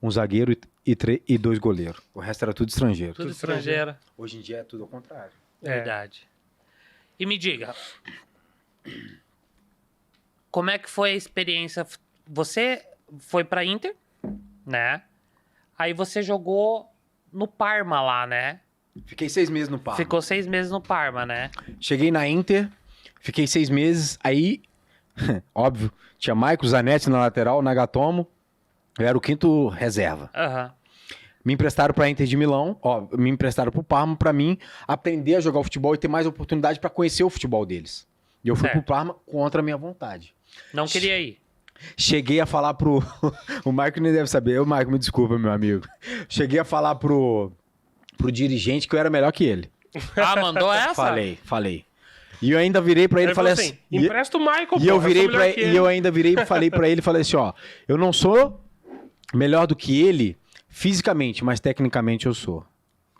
Um zagueiro e 2 goleiros. O resto era tudo estrangeiro. Tudo estrangeiro. Hoje em dia é tudo ao contrário. É. Verdade. E me diga, como é que foi a experiência? Você foi pra Inter, né? Aí você jogou no Parma lá, né? Fiquei 6 meses no Parma. Ficou 6 meses no Parma, né? Cheguei na Inter, fiquei 6 meses, aí, óbvio, tinha Maicon Zanetti na lateral, Nagatomo, eu era o 5º reserva. Aham. Me emprestaram pra Inter de Milão, me emprestaram pro Parma pra mim aprender a jogar o futebol e ter mais oportunidade pra conhecer o futebol deles. E eu fui Certo. pro Parma contra a minha vontade. Não queria ir. Cheguei a falar pro... o Maicon nem deve saber. Ô, Maicon, me desculpa, meu amigo. Cheguei a falar pro dirigente que eu era melhor que ele. Ah, mandou essa? Falei. E eu ainda virei pra ele e falei assim... empresta o Michael, E eu ainda virei e falei pra ele, falei assim, ó, eu não sou melhor do que ele fisicamente, mas tecnicamente eu sou.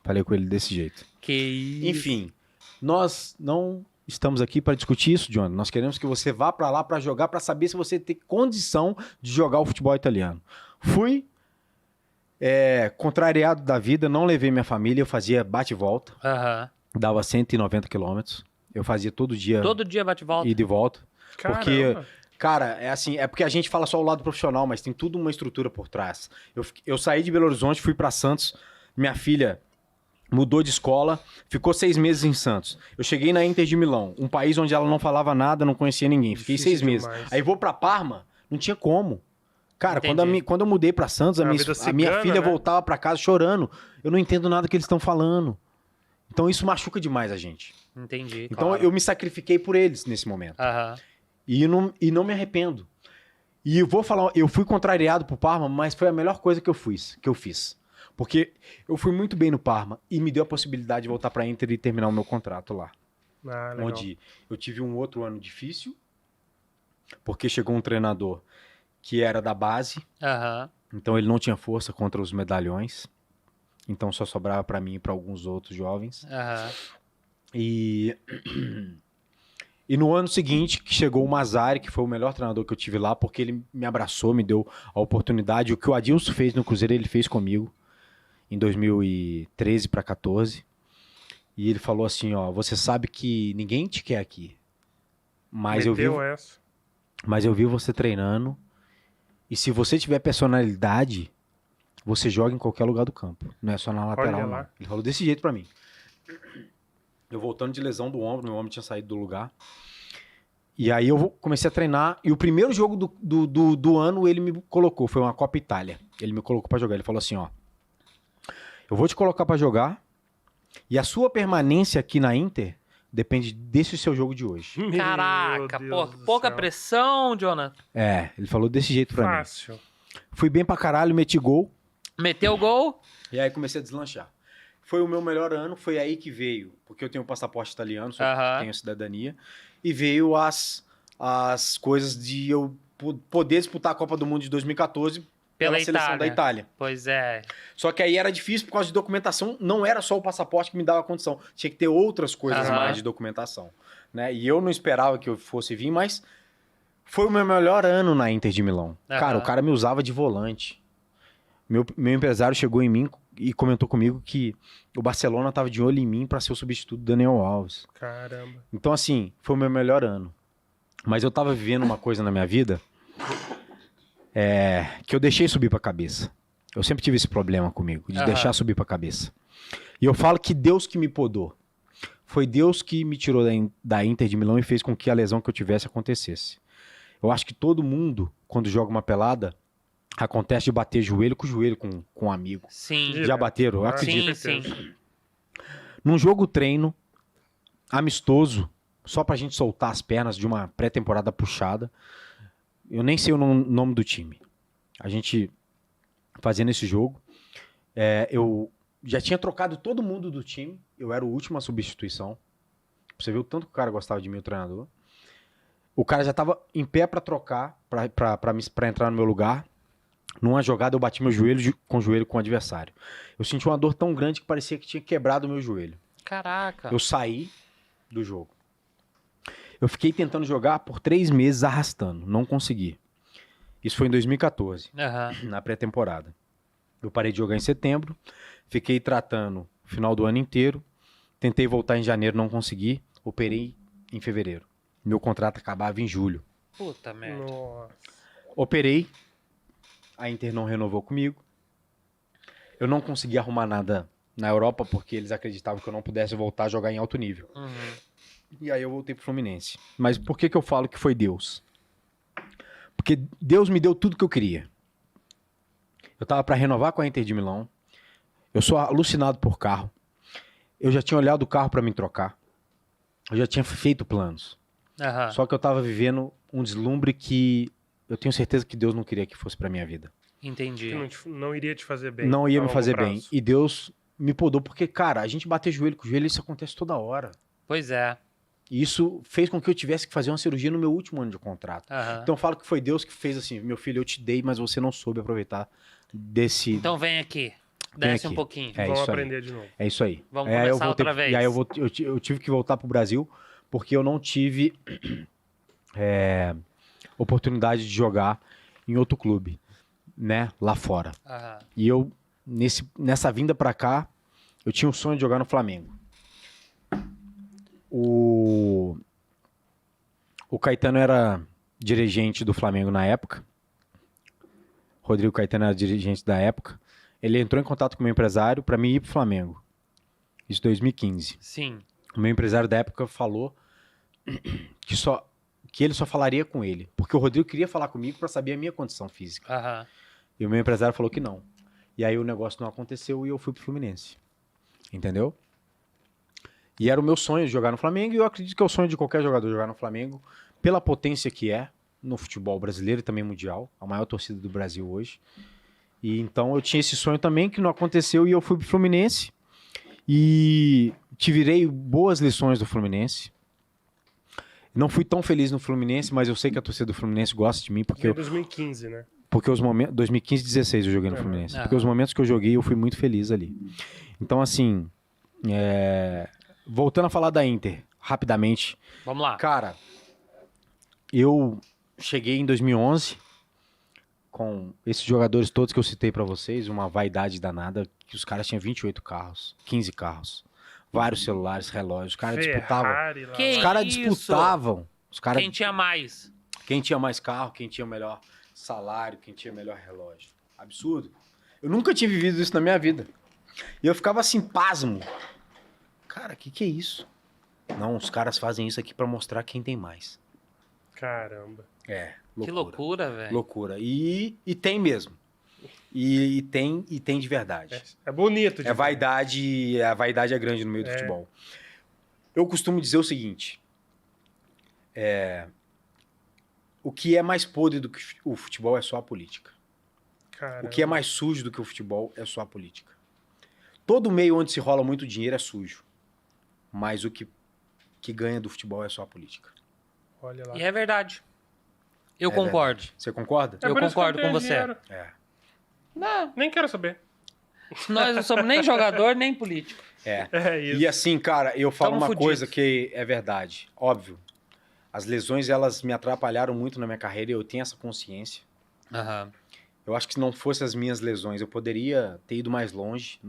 Falei com ele desse jeito. Que isso. Enfim, nós não estamos aqui para discutir isso, John. Nós queremos que você vá para lá para jogar, para saber se você tem condição de jogar o futebol italiano. Fui contrariado da vida, não levei minha família, eu fazia bate e volta, dava 190 quilômetros. Eu fazia todo dia. Todo dia bate e volta? E de volta. Caramba. Porque, cara, é assim, é porque a gente fala só o lado profissional, mas tem tudo uma estrutura por trás. Eu saí de Belo Horizonte, fui para Santos, minha filha mudou de escola, ficou 6 meses em Santos. Eu cheguei na Inter de Milão, um país onde ela não falava nada, não conhecia ninguém. Fiquei Difícil 6 meses. demais. Aí vou pra Parma, não tinha como. Cara, Entendi. quando eu mudei pra Santos, a minha cigana, filha né? voltava pra casa chorando. Eu não entendo nada que eles estão falando. Então isso machuca demais a gente. Entendi. Então claro. eu me sacrifiquei por eles nesse momento. E não me arrependo. E eu vou falar, eu fui contrariado pro Parma, mas foi a melhor coisa que eu fiz. Porque eu fui muito bem no Parma e me deu a possibilidade de voltar pra Inter e terminar o meu contrato lá. Ah, legal. Onde eu tive um outro ano difícil, porque chegou um treinador que era da base, então ele não tinha força contra os medalhões, então só sobrava pra mim e pra alguns outros jovens. E no ano seguinte, que chegou o Mazzari, que foi o melhor treinador que eu tive lá, porque ele me abraçou, me deu a oportunidade. O que o Adilson fez no Cruzeiro, ele fez comigo em 2013 para 14. E ele falou assim, ó, você sabe que ninguém te quer aqui, mas eu vi você treinando, e se você tiver personalidade, você joga em qualquer lugar do campo, não é só na lateral, não. Ele falou desse jeito pra mim. Eu voltando de lesão do ombro, meu ombro tinha saído do lugar. E aí eu comecei a treinar, e o primeiro jogo do ano ele me colocou, foi uma Copa Itália. Ele me colocou pra jogar, ele falou assim, ó, eu vou te colocar pra jogar, e a sua permanência aqui na Inter depende desse seu jogo de hoje. Caraca, pouca pressão, Jonathan. Ele falou desse jeito pra Fácil. mim. Fui bem pra caralho, meti gol. Meteu o gol? E aí comecei a deslanchar. Foi o meu melhor ano, foi aí que veio, porque eu tenho um passaporte italiano, tenho cidadania, e veio as coisas de eu poder disputar a Copa do Mundo de 2014 pela seleção da Itália. Pois é. Só que aí era difícil por causa de documentação, não era só o passaporte que me dava a condição, tinha que ter outras coisas mais de documentação, né? E eu não esperava que eu fosse vir, mas foi o meu melhor ano na Inter de Milão. Cara, o cara me usava de volante. Meu empresário chegou em mim e comentou comigo que o Barcelona tava de olho em mim para ser o substituto do Daniel Alves. Caramba. Então, assim, foi o meu melhor ano. Mas eu tava vivendo uma coisa na minha vida que eu deixei subir pra cabeça. Eu sempre tive esse problema comigo, de deixar subir pra cabeça. E eu falo que Deus que me podou. Foi Deus que me tirou da Inter de Milão e fez com que a lesão que eu tivesse acontecesse. Eu acho que todo mundo, quando joga uma pelada, acontece de bater joelho com joelho com um amigo. Sim. Já bateram? Eu acredito. Sim. Num jogo treino, amistoso, só pra gente soltar as pernas de uma pré-temporada puxada. Eu nem sei o nome do time. A gente fazendo esse jogo. Eu já tinha trocado todo mundo do time. Eu era o último a substituição. Você viu o tanto que o cara gostava de mim, o treinador. O cara já tava em pé pra trocar, pra entrar no meu lugar. Numa jogada eu bati meu joelho com o adversário. Eu senti uma dor tão grande que parecia que tinha quebrado o meu joelho. Caraca. Eu saí do jogo. Eu fiquei tentando jogar por 3 meses arrastando. Não consegui. Isso foi em 2014, na pré-temporada. Eu parei de jogar em setembro. Fiquei tratando o final do ano inteiro. Tentei voltar em janeiro, não consegui. Operei em fevereiro. Meu contrato acabava em julho. Puta merda. Nossa. Operei. A Inter não renovou comigo. Eu não consegui arrumar nada na Europa porque eles acreditavam que eu não pudesse voltar a jogar em alto nível. E aí eu voltei pro Fluminense. Mas por que eu falo que foi Deus? Porque Deus me deu tudo que eu queria. Eu tava para renovar com a Inter de Milão. Eu sou alucinado por carro. Eu já tinha olhado o carro para me trocar. Eu já tinha feito planos. Só que eu tava vivendo um deslumbre que eu tenho certeza que Deus não queria que fosse pra minha vida. Entendi. Não iria te fazer bem. Não ia me fazer prazo. bem. E Deus me podou porque, cara, a gente bater joelho com joelho, isso acontece toda hora. Pois é. E isso fez com que eu tivesse que fazer uma cirurgia no meu último ano de contrato. Aham. Então eu falo que foi Deus que fez assim, meu filho, eu te dei, mas você não soube aproveitar desse... Então vem aqui. Vem Desce aqui. um pouquinho. É Vamos isso aí. aprender de novo. É isso aí. Vamos Aí eu começar voltei- outra vez. E aí eu tive que voltar pro Brasil, porque eu não tive oportunidade de jogar em outro clube, né, lá fora. Aham. E eu, nessa vinda pra cá, eu tinha um sonho de jogar no Flamengo. O Caetano era dirigente do Flamengo na época. Rodrigo Caetano era dirigente da época. Ele entrou em contato com o meu empresário para mim ir pro Flamengo. Isso em 2015. Sim. O meu empresário da época falou que ele só falaria com ele, porque o Rodrigo queria falar comigo para saber a minha condição física. Aham. E o meu empresário falou que não. E aí o negócio não aconteceu e eu fui pro Fluminense. Entendeu? E era o meu sonho de jogar no Flamengo, e eu acredito que é o sonho de qualquer jogador jogar no Flamengo, pela potência que é no futebol brasileiro e também mundial, a maior torcida do Brasil hoje. E então eu tinha esse sonho também, que não aconteceu, e eu fui pro Fluminense. E tirei boas lições do Fluminense. Não fui tão feliz no Fluminense, mas eu sei que a torcida do Fluminense gosta de mim, porque Em 2015, né? porque os momentos... 2015 e 16 eu joguei no Fluminense. Porque os momentos que eu joguei, eu fui muito feliz ali. Então, assim... Voltando a falar da Inter, rapidamente. Vamos lá. Cara, eu cheguei em 2011 com esses jogadores todos que eu citei pra vocês, uma vaidade danada, que os caras tinham 28 carros, 15 carros, vários celulares, relógios. Os caras disputavam. Ferrari lá. Que Os caras isso? disputavam. Os caras... Quem tinha mais? Quem tinha mais carro, quem tinha melhor salário, quem tinha melhor relógio. Absurdo. Eu nunca tinha vivido isso na minha vida. E eu ficava assim, pasmo. Cara, que é isso? Não, os caras fazem isso aqui pra mostrar quem tem mais. Caramba. Loucura. Que loucura, velho. Loucura. E tem mesmo. E tem de verdade. É bonito. A vaidade é grande no meio do futebol. Eu costumo dizer o seguinte. O que é mais podre do que o futebol é só a política. Caramba. O que é mais sujo do que o futebol é só a política. Todo meio onde se rola muito dinheiro é sujo. Mas o que ganha do futebol é só a política. Olha lá. E é verdade. Eu É concordo. Você concorda? Eu por isso que concordo não tenho com você. dinheiro. Não, Nem quero saber. nós não somos nem jogador, nem político. É isso. E assim, cara, eu falo Tamo uma fudido. coisa que é verdade. Óbvio. As lesões, elas me atrapalharam muito na minha carreira e eu tenho essa consciência. Aham. Eu acho que se não fossem as minhas lesões, eu poderia ter ido mais longe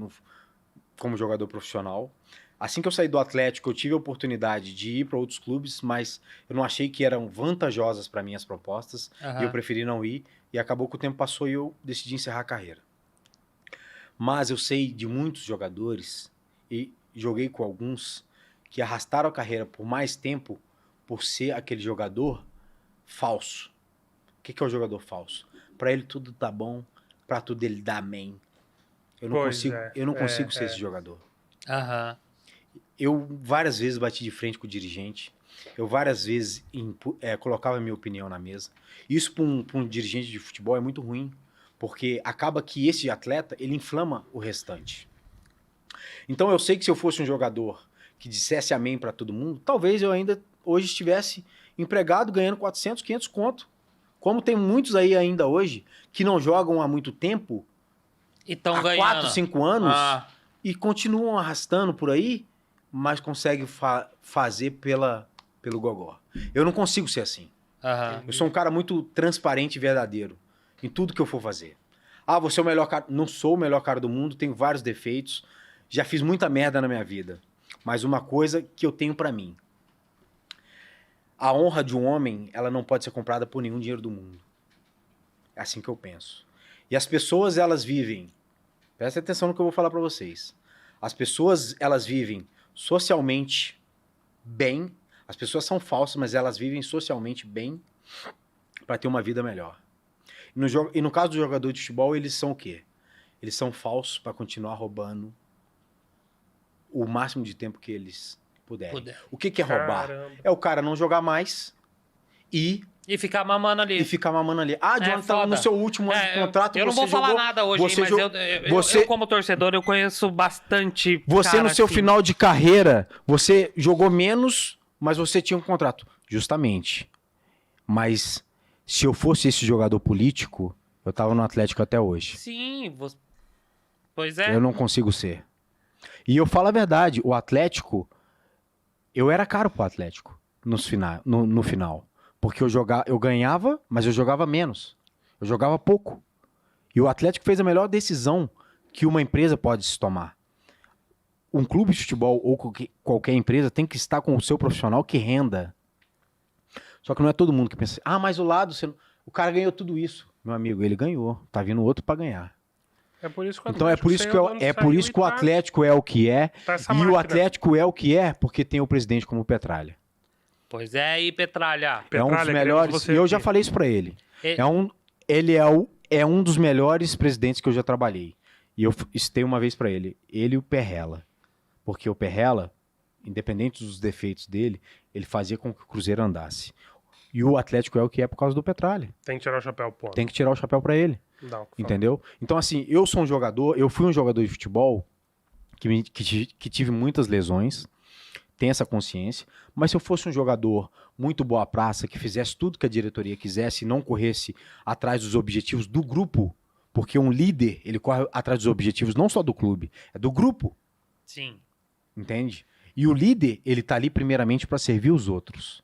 como jogador profissional. Assim que eu saí do Atlético, eu tive a oportunidade de ir para outros clubes, mas eu não achei que eram vantajosas para mim as propostas. Aham. E eu preferi não ir. E acabou que o tempo passou e eu decidi encerrar a carreira. Mas eu sei de muitos jogadores, e joguei com alguns, que arrastaram a carreira por mais tempo por ser aquele jogador falso. O que é o jogador falso? Para ele tudo tá bom, para tudo ele dá amém. Eu não Pois consigo, é, eu não consigo ser é. esse jogador. Aham. Eu várias vezes bati de frente com o dirigente. Eu várias vezes colocava a minha opinião na mesa. Isso para um dirigente de futebol é muito ruim, porque acaba que esse atleta, ele inflama o restante. Então eu sei que se eu fosse um jogador que dissesse amém para todo mundo, talvez eu ainda hoje estivesse empregado ganhando 400, 500 conto. Como tem muitos aí ainda hoje que não jogam há muito tempo, E estão há ganhando. 4, 5 anos, Ah, e continuam arrastando por aí, mas conseguem fazer pelo gogó. Eu não consigo ser assim. aham. Eu sou um cara muito transparente e verdadeiro em tudo que eu for fazer. Ah, você é o melhor cara. Não sou o melhor cara do mundo, tenho vários defeitos, já fiz muita merda na minha vida. Mas uma coisa que eu tenho pra mim: a honra de um homem, ela não pode ser comprada por nenhum dinheiro do mundo. É assim que eu penso. E as pessoas, elas vivem... Presta atenção no que eu vou falar pra vocês. As pessoas, elas vivem socialmente bem. As pessoas são falsas, mas elas vivem socialmente bem pra ter uma vida melhor. E no caso do jogador de futebol, eles são o quê? Eles são falsos pra continuar roubando o máximo de tempo que eles puderem. Puder. O que é roubar? Caramba. É o cara não jogar mais e E ficar mamando ali. ficar mamando ali. Ah, Jonathan, foda. no seu último ano de contrato, eu não você vou falar jogou... nada hoje, você hein, mas você- eu, como torcedor, eu conheço bastante. Você, cara, no seu assim. final de carreira, você jogou menos Mas você tinha um contrato. Justamente. Mas se eu fosse esse jogador político, eu tava no Atlético até hoje. Sim, pois é. Eu não consigo ser. E eu falo a verdade, o Atlético, eu era caro pro Atlético no final. Porque eu ganhava, mas eu jogava menos. Eu jogava pouco. E o Atlético fez a melhor decisão que uma empresa pode se tomar. Um clube de futebol ou qualquer empresa tem que estar com o seu profissional que renda. Só que não é todo mundo que pensa assim, mas o cara ganhou tudo isso. Meu amigo, ele ganhou. Tá vindo outro para ganhar. É por isso que o Então é por isso que, o Atlético é o que é. Tá essa E máquina. o Atlético é o que é porque tem o presidente como Petralha. Pois é aí, Petralha. É um dos Petralha, melhores. queremos você E eu aqui. já falei isso pra ele. Ele é um dos melhores presidentes que eu já trabalhei. E eu citei uma vez pra ele. Ele e o Perrella. Porque o Perrella, independente dos defeitos dele, ele fazia com que o Cruzeiro andasse. E o Atlético é o que é por causa do Petralha. Tem que tirar o chapéu, pô. Tem que tirar o chapéu pra ele. Não, Entendeu? Então, assim, eu fui um jogador de futebol que tive muitas lesões, tem essa consciência, mas se eu fosse um jogador muito boa praça, que fizesse tudo que a diretoria quisesse e não corresse atrás dos objetivos do grupo, porque um líder, ele corre atrás dos objetivos não só do clube, é do grupo, Sim. entende? E o líder, ele tá ali primeiramente para servir os outros.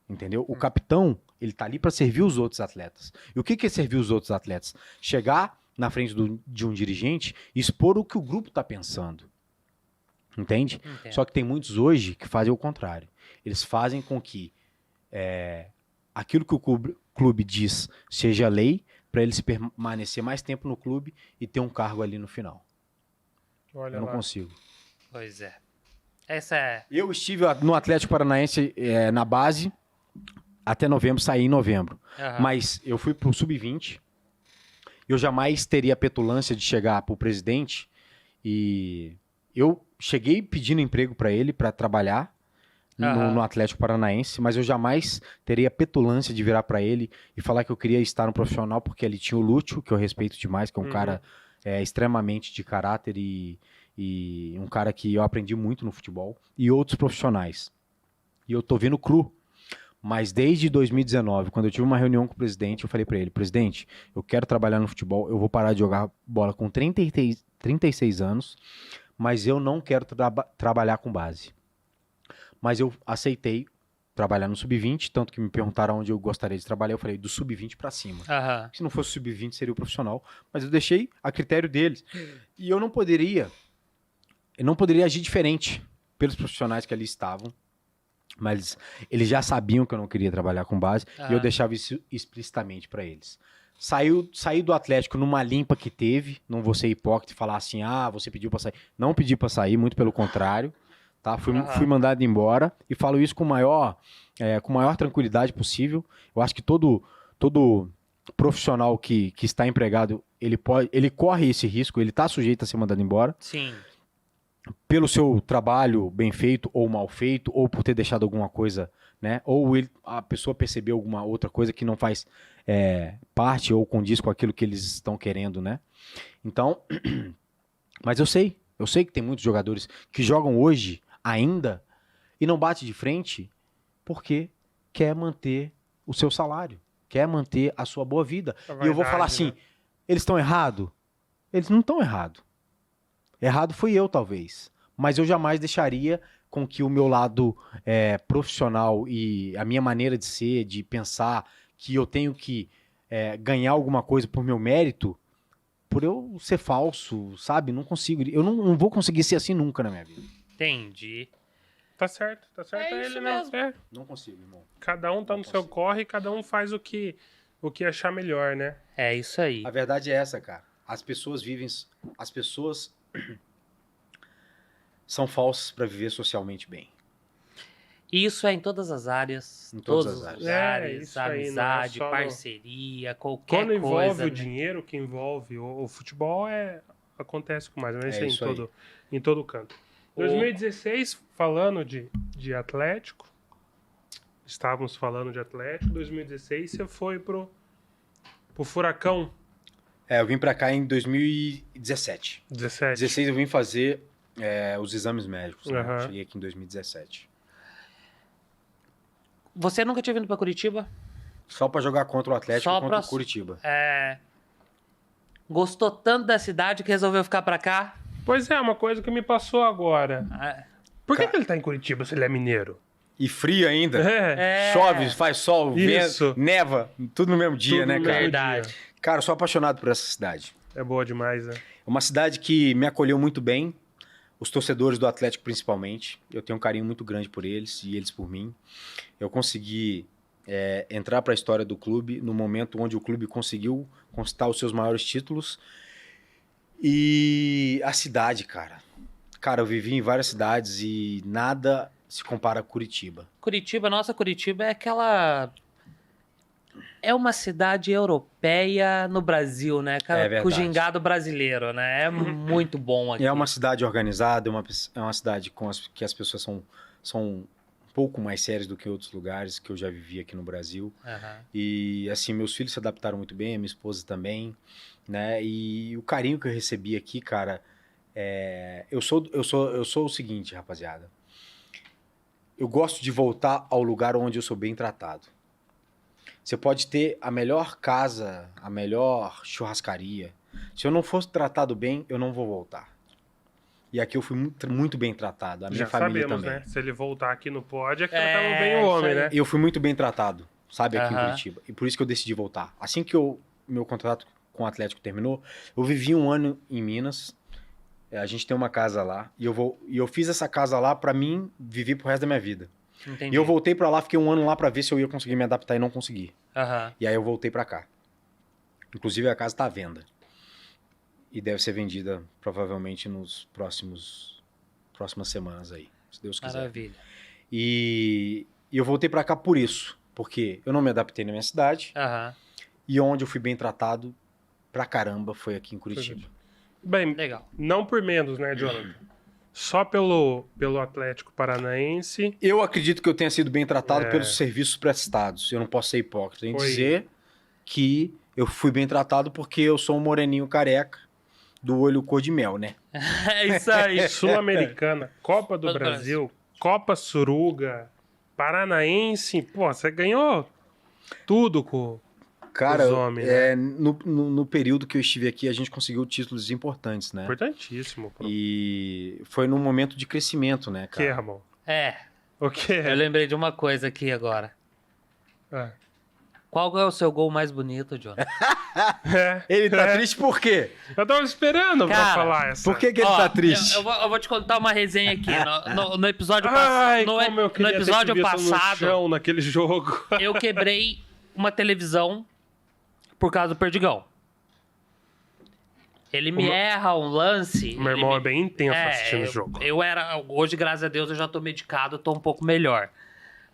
Entendeu? O capitão, ele tá ali para servir os outros atletas. E o que é servir os outros atletas? Chegar na frente de um dirigente e expor o que o grupo tá pensando. Entende? Entendo. Só que tem muitos hoje que fazem o contrário. Eles fazem com que aquilo que o clube diz seja lei para eles permanecer mais tempo no clube e ter um cargo ali no final. Olha Eu não lá. consigo. Pois é. Essa é... Eu estive no Atlético Paranaense na base até novembro, saí em novembro. Aham. Mas eu fui pro Sub-20. Eu jamais teria a petulância de chegar pro presidente e eu cheguei pedindo emprego para ele para trabalhar no Atlético Paranaense, mas eu jamais teria a petulância de virar para ele e falar que eu queria estar no profissional porque ali tinha o Lúcio, que eu respeito demais, que é um cara extremamente de caráter e um cara que eu aprendi muito no futebol, e outros profissionais. E eu tô vendo cru. Mas desde 2019, quando eu tive uma reunião com o presidente, eu falei para ele, presidente, eu quero trabalhar no futebol, eu vou parar de jogar bola com 36 anos, mas eu não quero trabalhar com base. Mas eu aceitei trabalhar no Sub-20, tanto que me perguntaram onde eu gostaria de trabalhar, eu falei do Sub-20 para cima. Aham. Se não fosse Sub-20, seria o profissional, mas eu deixei a critério deles. E eu não poderia agir diferente pelos profissionais que ali estavam, mas eles já sabiam que eu não queria trabalhar com base e eu deixava isso explicitamente para eles. Saí do Atlético numa limpa que teve, não vou ser hipócrita e falar assim, você pediu para sair. Não pedi para sair, muito pelo contrário, tá? Fui mandado embora e falo isso com maior tranquilidade possível. Eu acho que todo profissional que está empregado, ele corre esse risco, ele está sujeito a ser mandado embora. Sim. Pelo seu trabalho bem feito ou mal feito, ou por ter deixado alguma coisa, né? Ou a pessoa percebeu alguma outra coisa que não faz parte ou condiz com aquilo que eles estão querendo, né? Então, mas eu sei que tem muitos jogadores que jogam hoje ainda e não bate de frente porque quer manter o seu salário, quer manter a sua boa vida. E eu vou falar assim, né? eles estão errados? Eles não estão errados. Errado fui eu, talvez. Mas eu jamais deixaria com que o meu lado profissional e a minha maneira de ser, de pensar que eu tenho que ganhar alguma coisa por meu mérito, por eu ser falso, sabe? Não consigo. Eu não vou conseguir ser assim nunca na minha vida. Entendi. Tá certo É ele, isso né? mesmo. Não consigo, irmão. Cada um tá no seu corre, cada um faz o que achar melhor, né? É isso aí. A verdade é essa, cara. As pessoas são falsas para viver socialmente bem. Isso é em todas as áreas. Em todos todas os as áreas. lugares. Isso aí, não é amizade, só no- parceria, qualquer Quando envolve coisa. o né? dinheiro, que envolve o futebol, acontece com mais, mas É isso isso em todo canto. 2016, falando de Atlético, estávamos falando de Atlético, 2016 você foi pro Furacão, Eu vim para cá em 2017. 17. 16 eu vim fazer os exames médicos. Né? Aham. Cheguei aqui em 2017. Você nunca tinha vindo pra Curitiba? Só pra jogar contra o Atlético Só e contra pra- o Curitiba. Gostou tanto da cidade que resolveu ficar pra cá? Pois é, uma coisa que me passou agora. É. Por que ele tá em Curitiba se ele é mineiro? E frio ainda. É. Chove, faz sol, Isso. vento, neva, tudo no mesmo dia, Tudo né, no cara? mesmo Verdade. dia. Cara, eu sou apaixonado por essa cidade. É boa demais, né? É uma cidade que me acolheu muito bem, os torcedores do Atlético principalmente. Eu tenho um carinho muito grande por eles e eles por mim. Eu consegui entrar para a história do clube no momento onde o clube conseguiu conquistar os seus maiores títulos. E a cidade, cara. Cara, eu vivi em várias cidades e nada se compara a Curitiba. Nossa Curitiba é aquela... É uma cidade europeia no Brasil, né? É verdade. Com o gingado brasileiro, né? É muito bom aqui. É uma cidade organizada, é uma cidade que as pessoas são um pouco mais sérias do que outros lugares que eu já vivi aqui no Brasil. Aham. E assim, meus filhos se adaptaram muito bem, a minha esposa também, né? E o carinho que eu recebi aqui, cara, eu sou o seguinte, rapaziada. Eu gosto de voltar ao lugar onde eu sou bem tratado. Você pode ter a melhor casa, a melhor churrascaria. Se eu não fosse tratado bem, eu não vou voltar. E aqui eu fui muito bem tratado, a minha Já família sabemos, também. né? Se ele voltar aqui no pod, é que É, tratamos bem o isso homem, aí. né? Eu fui muito bem tratado, sabe, aqui em Aham. Curitiba. E por isso que eu decidi voltar. Assim que meu contrato com o Atlético terminou, eu vivi um ano em Minas. A gente tem uma casa lá. E eu fiz essa casa lá pra mim viver pro resto da minha vida. Entendi. E eu voltei pra lá, fiquei um ano lá pra ver se eu ia conseguir me adaptar e não consegui. Aham. E aí eu voltei pra cá. Inclusive a casa tá à venda. E deve ser vendida provavelmente nos próximas semanas aí, se Deus quiser. Maravilha. E eu voltei pra cá por isso, porque eu não me adaptei na minha cidade Aham. e onde eu fui bem tratado pra caramba foi aqui em Curitiba. Bem, Legal. não por menos, né, Jonathan? Só pelo Atlético Paranaense. Eu acredito que eu tenha sido bem tratado É. pelos serviços prestados. Eu não posso ser hipócrita em Foi. dizer que eu fui bem tratado porque eu sou um moreninho careca do olho cor de mel, né? É isso aí. Sul-Americana, Copa do Copa do Brasil, Copa Suruga, Paranaense. Pô, você ganhou tudo com... Cara, Os homens, né? no período que eu estive aqui, a gente conseguiu títulos importantes, né? Importantíssimo. Pô. E foi num momento de crescimento, né, Que, cara? Ramon? É, O quê? eu lembrei de uma coisa aqui agora. Ah. Qual é o seu gol mais bonito, Jonathan? Ele tá triste por quê? Eu tava esperando pra Cara, falar essa. Por que ele Ó, tá triste? Eu vou te contar uma resenha aqui. No episódio Ai, passado. como eu No queria ter episódio te visto no passado, chão naquele jogo. eu quebrei uma televisão por causa do Perdigão. Ele me erra um lance. Meu irmão é bem intenso assistindo o eu, jogo. Hoje, graças a Deus, eu já tô medicado, tô um pouco melhor.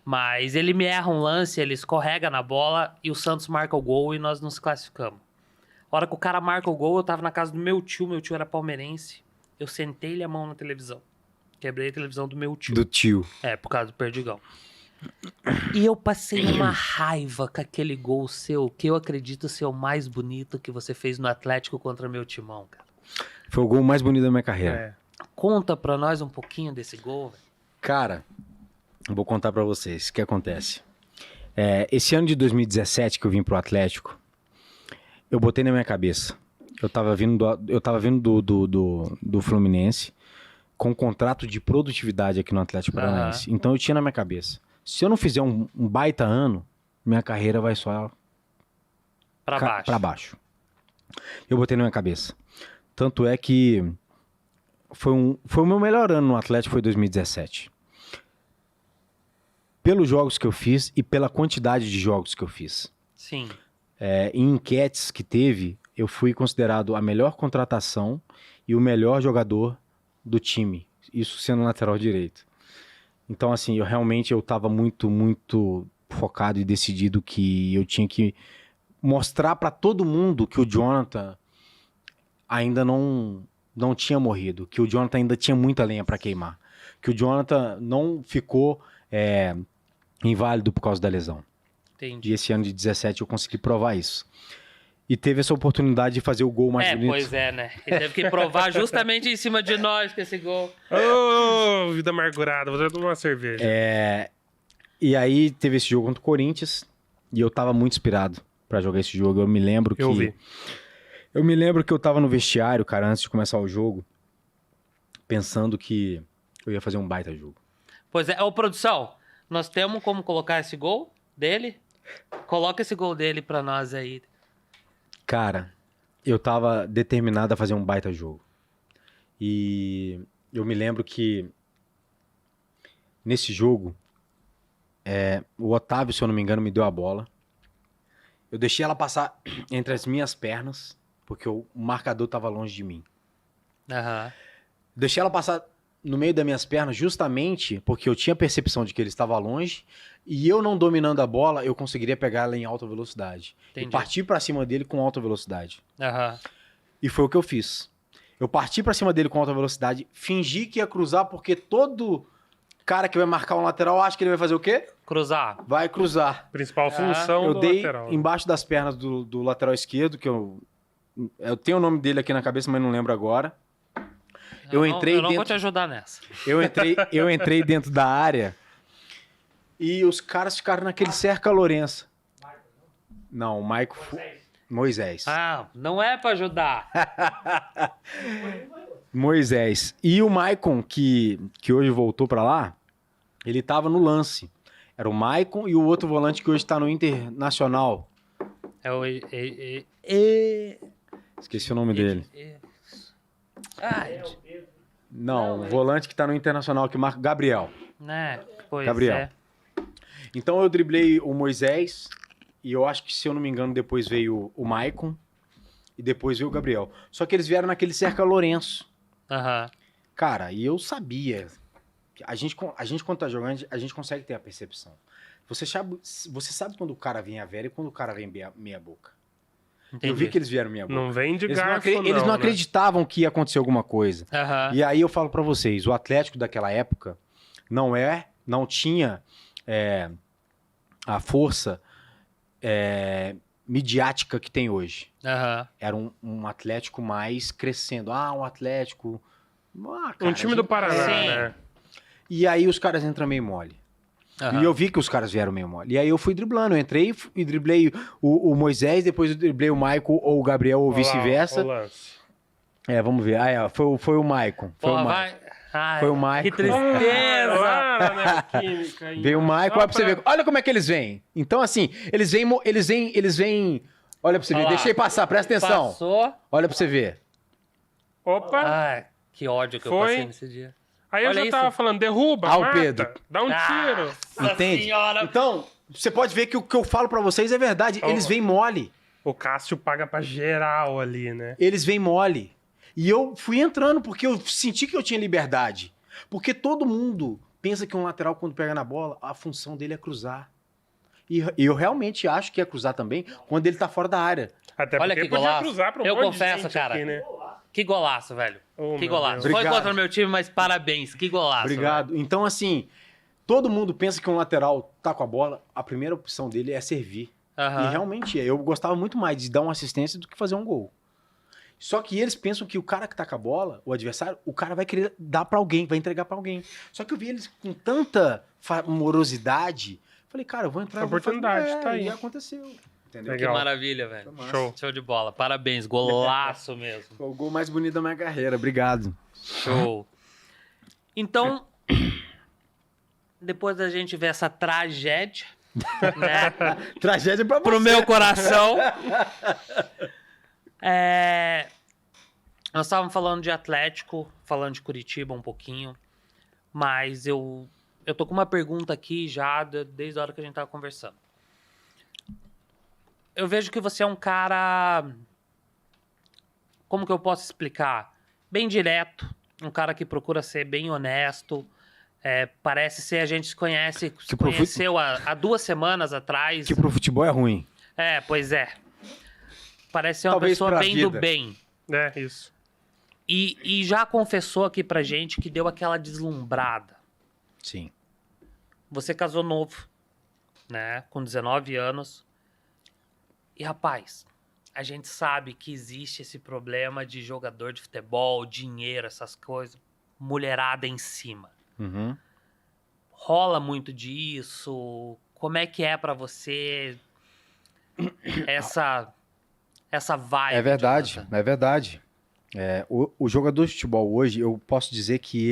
Mas ele me erra um lance, ele escorrega na bola e o Santos marca o gol e nós nos classificamos. A hora que o cara marca o gol, eu tava na casa do meu tio era palmeirense. Eu sentei-lhe a mão na televisão. Quebrei a televisão do meu tio. Do tio. É, por causa do Perdigão. E eu passei uma raiva com aquele gol seu, que eu acredito ser o mais bonito que você fez no Atlético contra meu timão, cara. Foi o gol mais bonito da minha carreira. É. Conta pra nós um pouquinho desse gol, velho. Cara, eu vou contar pra vocês o que acontece. Esse ano de 2017 que eu vim pro Atlético, eu botei na minha cabeça. Eu tava vindo do Fluminense com um contrato de produtividade aqui no Atlético Paranaense. Então eu tinha na minha cabeça. Se eu não fizer um baita ano, minha carreira vai só Pra baixo. Eu botei na minha cabeça. Tanto é que foi o meu melhor ano no Atlético, foi 2017. Pelos jogos que eu fiz e pela quantidade de jogos que eu fiz. Sim. Em enquetes que teve, eu fui considerado a melhor contratação e o melhor jogador do time. Isso sendo lateral direito. Então, assim, eu tava muito, muito focado e decidido que eu tinha que mostrar pra todo mundo que o Jonathan ainda não tinha morrido, que o Jonathan ainda tinha muita lenha pra queimar, que o Jonathan não ficou inválido por causa da lesão. Entendi. E esse ano de 17 eu consegui provar isso. E teve essa oportunidade de fazer o gol mais bonito. Pois é, né? Ele teve que provar justamente em cima de nós com esse gol. Ô, vida amargurada, vou tomar uma cerveja. E aí teve esse jogo contra o Corinthians e eu tava muito inspirado pra jogar esse jogo. Eu me lembro que... Eu vi. Eu me lembro que eu tava no vestiário, cara, antes de começar o jogo, pensando que eu ia fazer um baita jogo. Pois é. Ô, produção, nós temos como colocar esse gol dele? Coloca esse gol dele pra nós aí. Cara, eu tava determinado a fazer um baita jogo. E eu me lembro que nesse jogo, o Otávio, se eu não me engano, me deu a bola. Eu deixei ela passar entre as minhas pernas, porque o marcador tava longe de mim. Aham. Deixei ela passar no meio das minhas pernas justamente porque eu tinha percepção de que ele estava longe e eu não dominando a bola, eu conseguiria pegar ela em alta velocidade. Entendi. E partir pra cima dele com alta velocidade. Aham. E foi o que eu fiz. Eu parti pra cima dele com alta velocidade, fingi que ia cruzar porque todo cara que vai marcar um lateral acha que ele vai fazer o quê? Cruzar. Vai cruzar. Principal função Eu do dei lateral. embaixo das pernas do lateral esquerdo, que eu tenho o nome dele aqui na cabeça, mas não lembro agora. Eu entrei Eu não vou dentro- te ajudar nessa. Eu entrei dentro da área e os caras ficaram naquele cerca Lourença. Não, o Maico... Moisés. Ah, não é pra ajudar. Moisés. E o Maicon, que hoje voltou pra lá, ele tava no lance. Era o Maicon e o outro volante que hoje tá no Internacional. É o... Esqueci o nome dele. Ai, Não, o volante que tá no Internacional, que marca Gabriel. né? Pois Gabriel. é. Então eu driblei o Moisés e eu acho que, se eu não me engano, depois veio o Maicon e depois veio o Gabriel. Só que eles vieram naquele cerca Lourenço. Aham. Cara, e eu sabia. Que a gente quando tá jogando, a gente consegue ter a percepção. Você sabe quando o cara vem a vera e quando o cara vem meia boca. Eu vi que eles vieram meia boca. Não vem de Eles garfo, eles não né? acreditavam que ia acontecer alguma coisa. Aham. E aí eu falo pra vocês, o Atlético daquela época não tinha a força midiática que tem hoje. Aham. Era um Atlético mais crescendo. Um Atlético... Um time do Paraná, Sim. né? E aí os caras entram meio mole. Aham. E eu vi que os caras vieram meio mole. E aí eu fui driblando. Eu entrei e driblei o Moisés, depois eu driblei o Maicon ou o Gabriel ou Olha lá, vice-versa. o lance. Vamos ver. Foi o Maicon. Foi Porra, o Maicon. vai. Ai, Foi o Maicon. Que tristeza. Lá na Neoquímica aí. Veio o Maicon, Só olha pra você ver. Olha como é que eles vêm. Então, assim, eles vêm. Olha pra você ver. Olha lá. Deixei passar, presta atenção. Passou. Olha pra você ver. Opa! Ai, que ódio que eu Foi. passei nesse dia. Aí eu olha já isso. tava falando, derruba, O mata, Pedro. dá um tiro. Nossa Entende? senhora. Então, você pode ver que o que eu falo pra vocês é verdade. Eles vêm mole. O Cássio paga pra geral ali, né? Eles vêm mole. E eu fui entrando porque eu senti que eu tinha liberdade. Porque todo mundo pensa que um lateral, quando pega na bola, a função dele é cruzar. E eu realmente acho que é cruzar também quando ele tá fora da área. Até Olha porque que podia golaço. cruzar pra um Eu monte de confesso, gente cara. aqui, né? Que golaço, velho. Oh, Que meu golaço. Deus. Foi Obrigado. contra o meu time, mas parabéns. Que golaço. Obrigado. Então, assim, todo mundo pensa que um lateral tá com a bola, a primeira opção dele é servir. velho. Aham. E realmente é. Eu gostava muito mais de dar uma assistência do que fazer um gol. Só que eles pensam que o cara que tá com a bola, o adversário, o cara vai querer dar pra alguém, vai entregar pra alguém. Só que eu vi eles com tanta morosidade, falei, cara, eu vou entrar... A eu vou fazer- oportunidade tá aí. E aconteceu. Entendeu? Que Legal. maravilha, velho. Foi massa. Show. Show de bola. Parabéns. Golaço mesmo. Foi o gol mais bonito da minha carreira. Obrigado. Show. Então, depois da gente ver essa tragédia, né? Tragédia pra Pro você. meu coração. Nós estávamos falando de Atlético, falando de Curitiba um pouquinho, mas eu tô com uma pergunta aqui já desde a hora que a gente tava conversando. Eu vejo que você é um cara, como que eu posso explicar? Bem direto, um cara que procura ser bem honesto. Parece ser, a gente se conhece, se pro conheceu há 2 semanas atrás. Que pro futebol é ruim. Pois é. Parece ser uma Talvez pessoa pra bem do vida. bem. É, isso. E já confessou aqui pra gente que deu aquela deslumbrada. Sim. Você casou novo, né? Com 19 anos. E, rapaz, a gente sabe que existe esse problema de jogador de futebol, dinheiro, essas coisas. Mulherada em cima. Uhum. rola muito disso? Como é que é pra você essa vibe? É verdade, Jonathan? é verdade. O jogador de futebol hoje, eu posso dizer que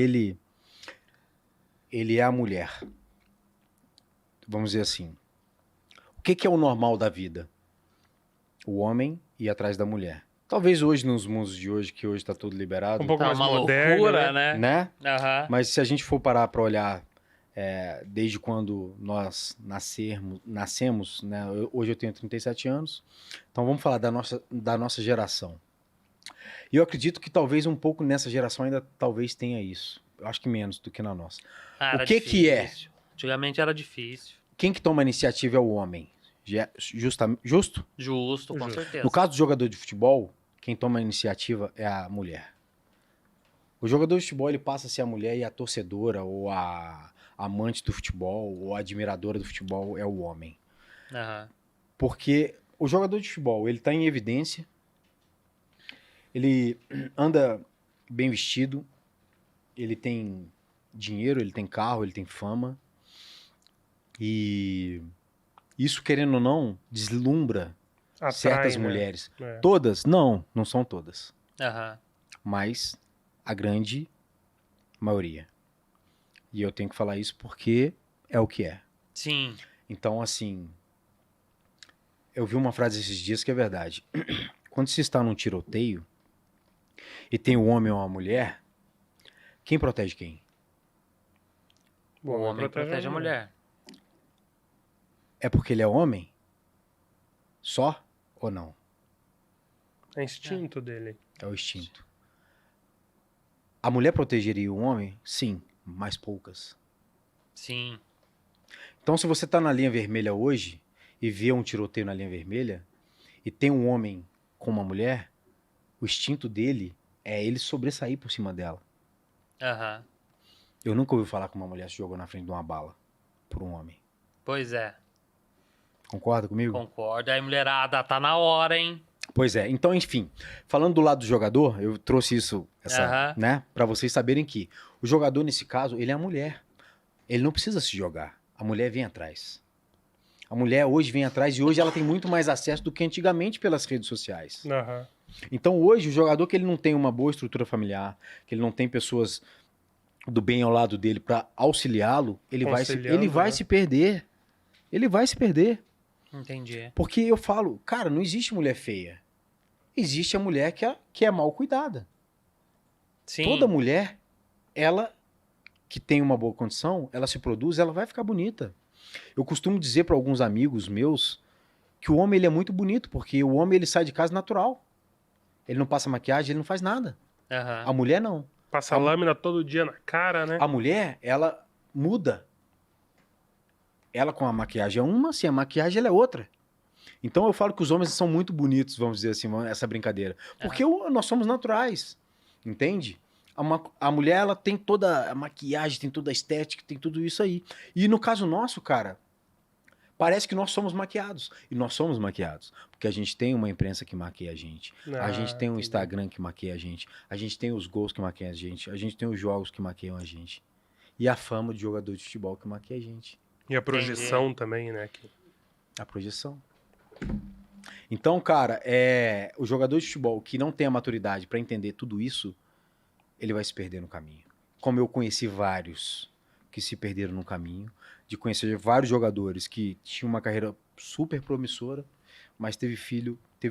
ele é a mulher. Vamos dizer assim. O que é o normal da vida? O homem ir atrás da mulher. Talvez hoje, nos mundos de hoje, que hoje está tudo liberado, Um pouco Tá mais uma moderno, loucura, né? né? né? Aham. Mas se a gente for parar para olhar desde quando nós nascemos, né? Hoje eu tenho 37 anos, então vamos falar da nossa geração. E eu acredito que talvez um pouco nessa geração ainda talvez tenha isso. Eu acho que menos do que na nossa. Ah, era O que é? difícil. Antigamente era difícil. Quem que toma a iniciativa é o homem. Justo? Justo, com Justo. certeza. No caso do jogador de futebol, quem toma a iniciativa é a mulher. O jogador de futebol ele passa a ser a mulher e a torcedora ou a amante do futebol ou a admiradora do futebol é o homem. Aham. Porque o jogador de futebol, ele tá em evidência, ele anda bem vestido, ele tem dinheiro, ele tem carro, ele tem fama. E isso, querendo ou não, deslumbra Atrai, certas né? mulheres. É. Todas? Não são todas. Aham. Mas a grande maioria. E eu tenho que falar isso porque é o que é. Sim. Então, assim, eu vi uma frase esses dias que é verdade. Quando se está num tiroteio e tem um homem ou uma mulher, quem protege quem? O homem protege a mulher. É porque ele é homem? Só ou não? É instinto dele. É o instinto. A mulher protegeria o homem? Sim, mas poucas. Sim. Então, se você está na linha vermelha hoje e vê um tiroteio na linha vermelha e tem um homem com uma mulher, o instinto dele é ele sobressair por cima dela. Aham. Eu nunca ouvi falar que uma mulher se jogou na frente de uma bala por um homem. Pois é. Concorda comigo? Concordo. Aí, mulherada, tá na hora, hein? Pois é. Então, enfim, falando do lado do jogador, eu trouxe isso, Aham. né, para vocês saberem que o jogador nesse caso, ele é a mulher. Ele não precisa se jogar. A mulher vem atrás. A mulher hoje vem atrás e hoje ela tem muito mais acesso do que antigamente pelas redes sociais. Aham. Então hoje o jogador que ele não tem uma boa estrutura familiar, que ele não tem pessoas do bem ao lado dele para auxiliá-lo, ele vai Aconselhando, se perder. Ele vai se perder. Entendi. Porque eu falo, cara, não existe mulher feia. Existe a mulher que é mal cuidada. Sim. Toda mulher, ela que tem uma boa condição, ela se produz, ela vai ficar bonita. Eu costumo dizer para alguns amigos meus que o homem ele é muito bonito, porque o homem ele sai de casa natural. Ele não passa maquiagem, ele não faz nada. Aham. A mulher não. Passa lâmina todo dia na cara, né? A mulher, ela muda. Ela com a maquiagem é uma, sem a maquiagem ela é outra. Então eu falo que os homens são muito bonitos, vamos dizer assim, essa brincadeira. Porque nós somos naturais, entende? A mulher, ela tem toda a maquiagem, tem toda a estética, tem tudo isso aí. E no caso nosso, cara, parece que nós somos maquiados. E nós somos maquiados. Porque a gente tem uma imprensa que maquia a gente. A gente tem um entendi. Instagram que maquia a gente. A gente tem os gols que maquiam a gente. A gente tem os jogos que maquiam a gente. E a fama de jogador de futebol que maquia a gente. E a projeção também, né? A projeção. Então, cara, o jogador de futebol que não tem a maturidade para entender tudo isso, ele vai se perder no caminho. Como eu conheci vários que se perderam no caminho, de conhecer vários jogadores que tinham uma carreira super promissora, mas teve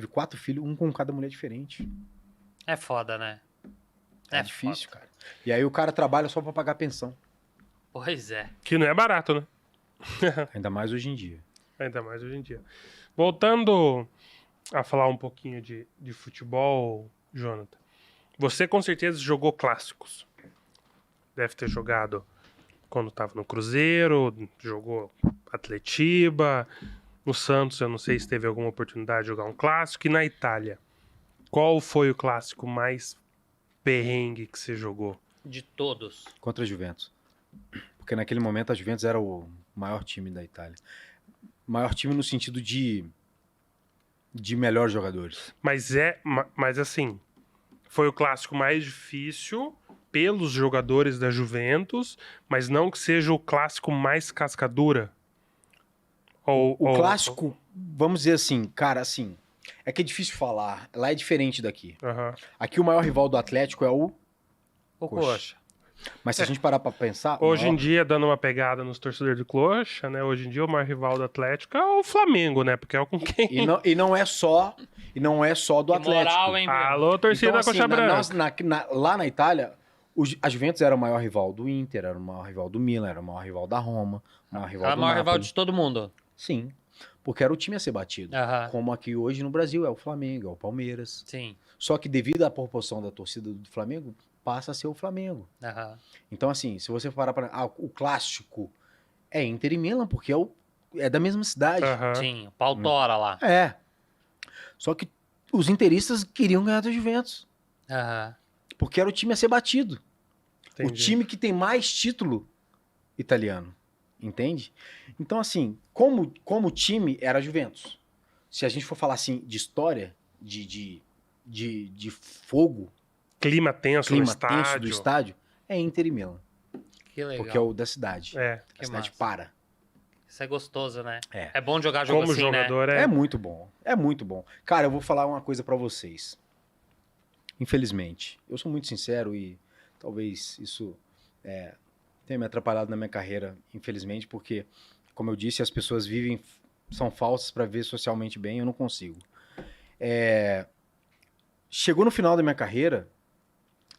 4 filhos, um com cada mulher diferente. É foda, né? É difícil, cara. E aí o cara trabalha só para pagar pensão. Pois é. Que não é barato, né? Ainda mais hoje em dia. Ainda mais hoje em dia. Voltando a falar um pouquinho de futebol, Jonathan. Você com certeza jogou clássicos. Deve ter jogado quando estava no Cruzeiro, jogou Atletiba, no Santos, eu não sei se teve alguma oportunidade de jogar um clássico. E na Itália, qual foi o clássico mais perrengue que você jogou? De todos. Contra a Juventus. Porque naquele momento a Juventus era o maior time da Itália. Maior time no sentido de melhores jogadores. Mas assim, foi o clássico mais difícil pelos jogadores da Juventus, mas não que seja o clássico mais cascadura? O clássico, vamos dizer assim, cara, assim, é que é difícil falar. Lá é diferente daqui. Aham. Aqui o maior rival do Atlético é o... O Coxa. Coxa. Mas se a gente parar pra pensar... Hoje em maior- dia, dando uma pegada nos torcedores de coxa, né? Hoje em dia, o maior rival do Atlético é o Flamengo, né? Porque é o com quem... E não é só do Que Atlético. moral, hein, Bruno? Alô, torcida Então, assim, coxa branca. lá na Itália, a Juventus era o maior rival do Inter, era o maior rival do Milan, era o maior rival da Roma, o maior rival Ela é do o maior rival Napoli. de todo mundo. Sim, porque era o time a ser batido. Aham. Como aqui hoje no Brasil é o Flamengo, é o Palmeiras. Sim. Só que devido à proporção da torcida do Flamengo, passa a ser o Flamengo. Aham. Então, assim, se você parar para... o clássico é Inter e Milan, porque é da mesma cidade. Aham. Sim, o pau tora lá. É. Só que os interistas queriam ganhar da Juventus, Aham. porque era o time a ser batido. O Entendi. time que tem mais título italiano, entende? Então, assim, como time, era a Juventus. Se a gente for falar, assim, de história, de fogo, Clima tenso no clima tenso estádio. do estádio, é Inter e Milan, Que legal. porque é o da cidade. É. Que A cidade massa. para. Isso é gostoso, né? É. É bom jogar jogo Como assim, jogador, É muito bom, é muito bom. Cara, eu vou falar uma coisa pra vocês. Infelizmente, eu sou muito sincero e talvez isso tenha me atrapalhado na minha carreira, infelizmente, porque, como eu disse, as pessoas são falsas pra ver socialmente bem, eu não consigo. Chegou no final da minha carreira,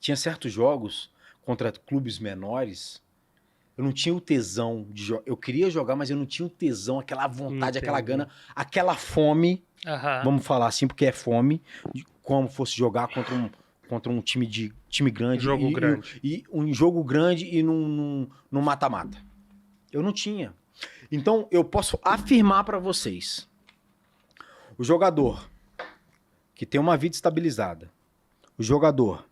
tinha certos jogos contra clubes menores, eu não tinha o tesão de jogar. Eu queria jogar, mas eu não tinha o tesão, aquela vontade, aquela Entendi. gana, aquela fome. né? Aham. Vamos falar assim, porque é fome, de como fosse jogar contra um time grande. Jogo grande. E um jogo grande e num mata-mata. Eu não tinha. Então, eu posso afirmar pra vocês. O jogador que tem uma vida estabilizada, o jogador...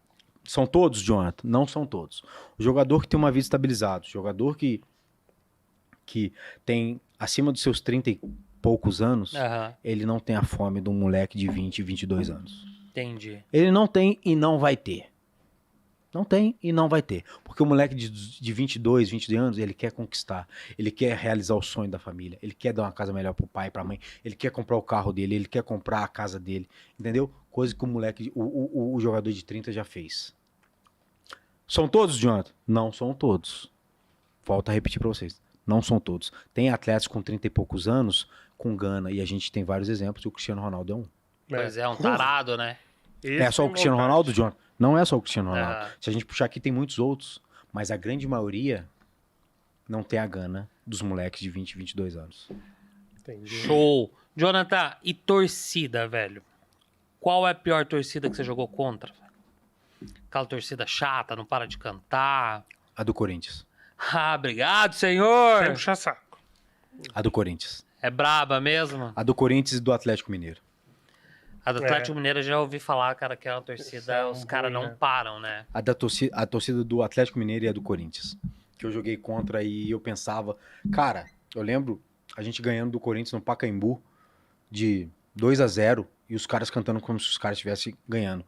São todos, Jonathan? Não são todos. O jogador que tem uma vida estabilizada, o jogador que tem acima dos seus 30 e poucos anos, Aham. ele não tem a fome de um moleque de 20, 22 anos. Entendi. Ele não tem e não vai ter. Não tem e não vai ter. Porque o moleque de 22, 22 anos, ele quer conquistar. Ele quer realizar o sonho da família. Ele quer dar uma casa melhor pro pai e pra mãe. Ele quer comprar o carro dele. Ele quer comprar a casa dele. Entendeu? Coisa que o moleque, o jogador de 30 já fez. São todos, Jonathan? Não são todos. Volto a repetir pra vocês. Não são todos. Tem atletas com 30 e poucos anos com gana. E a gente tem vários exemplos. E o Cristiano Ronaldo é um. Pois é, um tarado, né? É só o Cristiano Ronaldo, Jonathan? Não é só o Cristiano Ronaldo. Ah. Se a gente puxar aqui, tem muitos outros. Mas a grande maioria não tem a gana dos moleques de 20, 22 anos. Entendi. Show. Jonathan, e torcida, velho? Qual é a pior torcida que você jogou contra? Aquela torcida chata, não para de cantar. A do Corinthians. Ah, obrigado, senhor. Sem puxar saco. A do Corinthians. É braba mesmo? A do Corinthians e do Atlético Mineiro. A do Atlético Mineiro eu já ouvi falar, cara, que é uma torcida, São os caras ruim, não né? param, né? A torcida do Atlético Mineiro e a do Corinthians. Que eu joguei contra e eu pensava... Cara, eu lembro a gente ganhando do Corinthians no Pacaembu de 2-0 e os caras cantando como se os caras estivessem ganhando.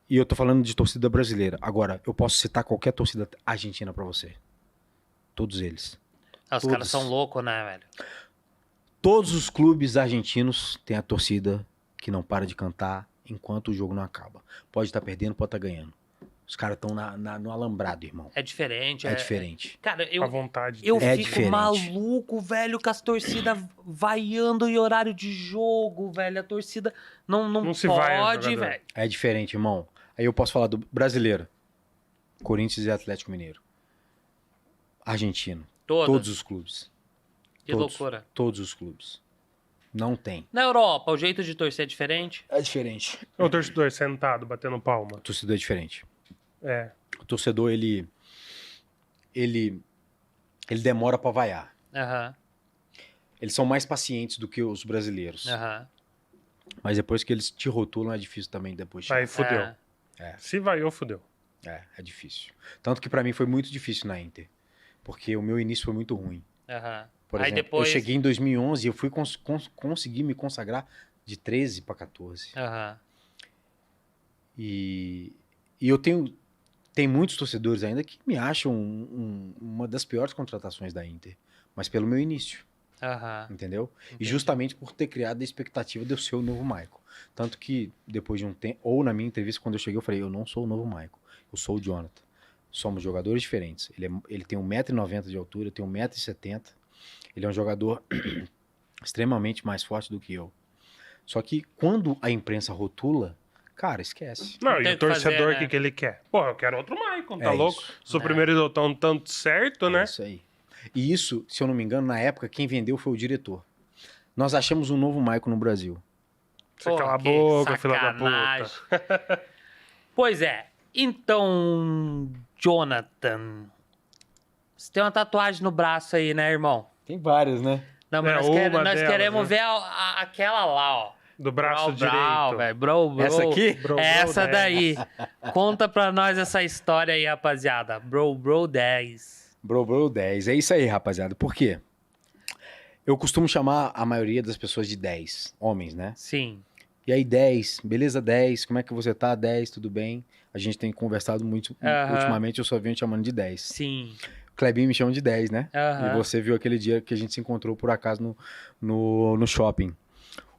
E eu tô falando de torcida brasileira. Agora, eu posso citar qualquer torcida argentina pra você. Todos eles. Ah, os Todos. caras são loucos, né, velho? Todos os clubes argentinos têm a torcida que não para de cantar enquanto o jogo não acaba. Pode estar perdendo, pode estar ganhando. Os caras estão no alambrado, irmão. É diferente. É diferente. Cara, A vontade. eu É fico diferente. maluco, velho, com as torcidas vaiando em horário de jogo, velho. A torcida não se vai, pode, jogador. velho. É diferente, irmão. Aí eu posso falar do brasileiro. Corinthians e Atlético Mineiro. Argentino. Todos os clubes. Que todos. loucura. Todos os clubes. Não tem. Na Europa, o jeito de torcer é diferente? É diferente. O torcedor sentado, batendo palma. O torcedor é diferente. É. O torcedor, ele demora pra vaiar. Aham, Eles são mais pacientes do que os brasileiros. aham. Mas depois que eles te rotulam, é difícil também depois. Aí fudeu. É. Se vaiou, fudeu. É difícil. Tanto que pra mim foi muito difícil na Inter. Porque o meu início foi muito ruim. Aham. Por Aí exemplo, depois... eu cheguei em 2011 e eu fui conseguir me consagrar de 13 pra 14. Aham. E eu tenho Tem muitos torcedores ainda que me acham uma das piores contratações da Inter, mas pelo meu início, Aham. entendeu? E Entendi. justamente por ter criado a expectativa de eu ser o novo Michael. Tanto que depois de um tempo, ou na minha entrevista quando eu cheguei, eu falei, eu não sou o novo Michael, eu sou o Jonathan. Somos jogadores diferentes. Ele tem 1,90 m de altura, eu tenho 1,70 m. Ele é um jogador extremamente mais forte do que eu. Só que quando a imprensa rotula, cara, esquece. Não, Não e tem o o que fazer, torcedor, o né? que ele quer? Pô, eu quero outro Maicon, tá É louco? isso. Sou o É. primeiro idol tão tanto certo, né? É isso aí. E isso, se eu não me engano, na época, quem vendeu foi o diretor. Nós achamos um novo Michael no Brasil. Você Porra, cala a que boca, filha da sacanagem. puta. Pois é. Então, Jonathan, você tem uma tatuagem no braço aí, né, irmão? Tem vários, né? Não, mas É, nós, uma nós delas, queremos né? ver aquela lá, ó. Do braço Brau, brau, direito. velho. Bro. Essa aqui? Bro, Essa 10. daí. Conta pra nós essa história aí, rapaziada. Bro 10. Bro 10. É isso aí, rapaziada. Por quê? Eu costumo chamar a maioria das pessoas de 10. Homens, né? Sim. E aí, 10. Beleza, 10. Como é que você tá? 10, tudo bem? A gente tem conversado muito. Aham. Ultimamente eu só venho te chamando de 10. Sim. O Clebinho me chama de 10, né? Aham. E você viu aquele dia que a gente se encontrou por acaso no shopping.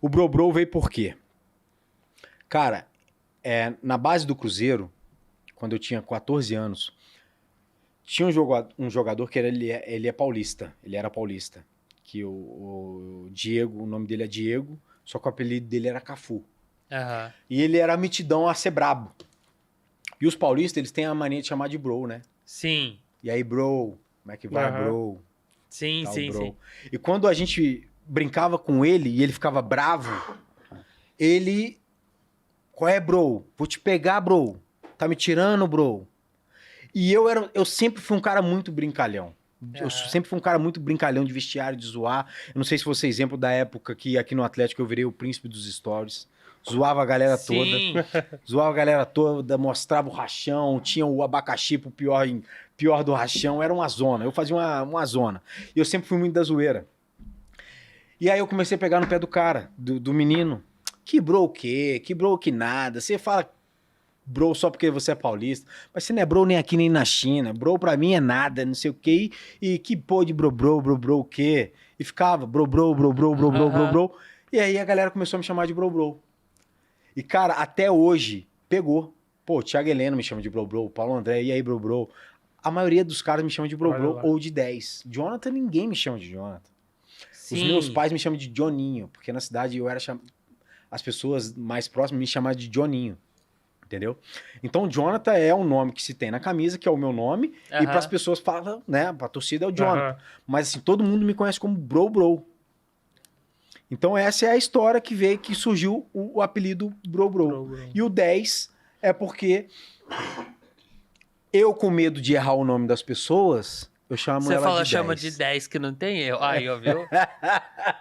O Bro veio por quê? Cara, na base do Cruzeiro, quando eu tinha 14 anos, tinha um jogador que ele é paulista. Ele era paulista. Que o Diego, o nome dele é Diego, só que o apelido dele era Cafu. Aham. E ele era mitidão a ser brabo. E os paulistas, eles têm a mania de chamar de bro, né? Sim. E aí, bro, como é que vai, Aham. bro? Sim, Tal, sim, bro. sim. E quando a gente brincava com ele e ele ficava bravo, ele... Qual é, bro? Vou te pegar, bro. Tá me tirando, bro. E eu sempre fui um cara muito brincalhão. Eu Aham. sempre fui um cara muito brincalhão de vestiário, de zoar. Eu não sei se você é exemplo da época que aqui no Atlético eu virei o príncipe dos stories. Zoava a galera Sim. toda. Zoava a galera toda, mostrava o rachão, tinha o abacaxi pro pior do rachão. Era uma zona. Eu fazia uma zona. E eu sempre fui muito da zoeira. E aí eu comecei a pegar no pé do cara, do menino. Que bro o quê? Que bro que nada. Você fala bro só porque você é paulista. Mas você não é bro nem aqui nem na China. Bro pra mim é nada, não sei o quê. E que pô de bro o quê? E ficava bro. Aham. E aí a galera começou a me chamar de bro. E cara, até hoje, pegou. Pô, o Thiago Heleno me chama de bro, o Paulo André, e aí bro. A maioria dos caras me chama de Olha bro lá. ou de 10. Jonathan, ninguém me chama de Jonathan. Sim. Os meus pais me chamam de Johninho, porque na cidade eu era as pessoas mais próximas me chamavam de Johninho. Entendeu? Então, Jonathan é um nome que se tem na camisa, que é o meu nome, e Aham. para as pessoas falam, né? Pra torcida é o Jonathan. Aham. Mas assim, todo mundo me conhece como bro. Então, essa é a história que veio, que surgiu o apelido bro. E o 10 é porque eu, com medo de errar o nome das pessoas, eu chamo Você ela fala, de chama 10. de 10 que não tem eu. Aí, ó, viu?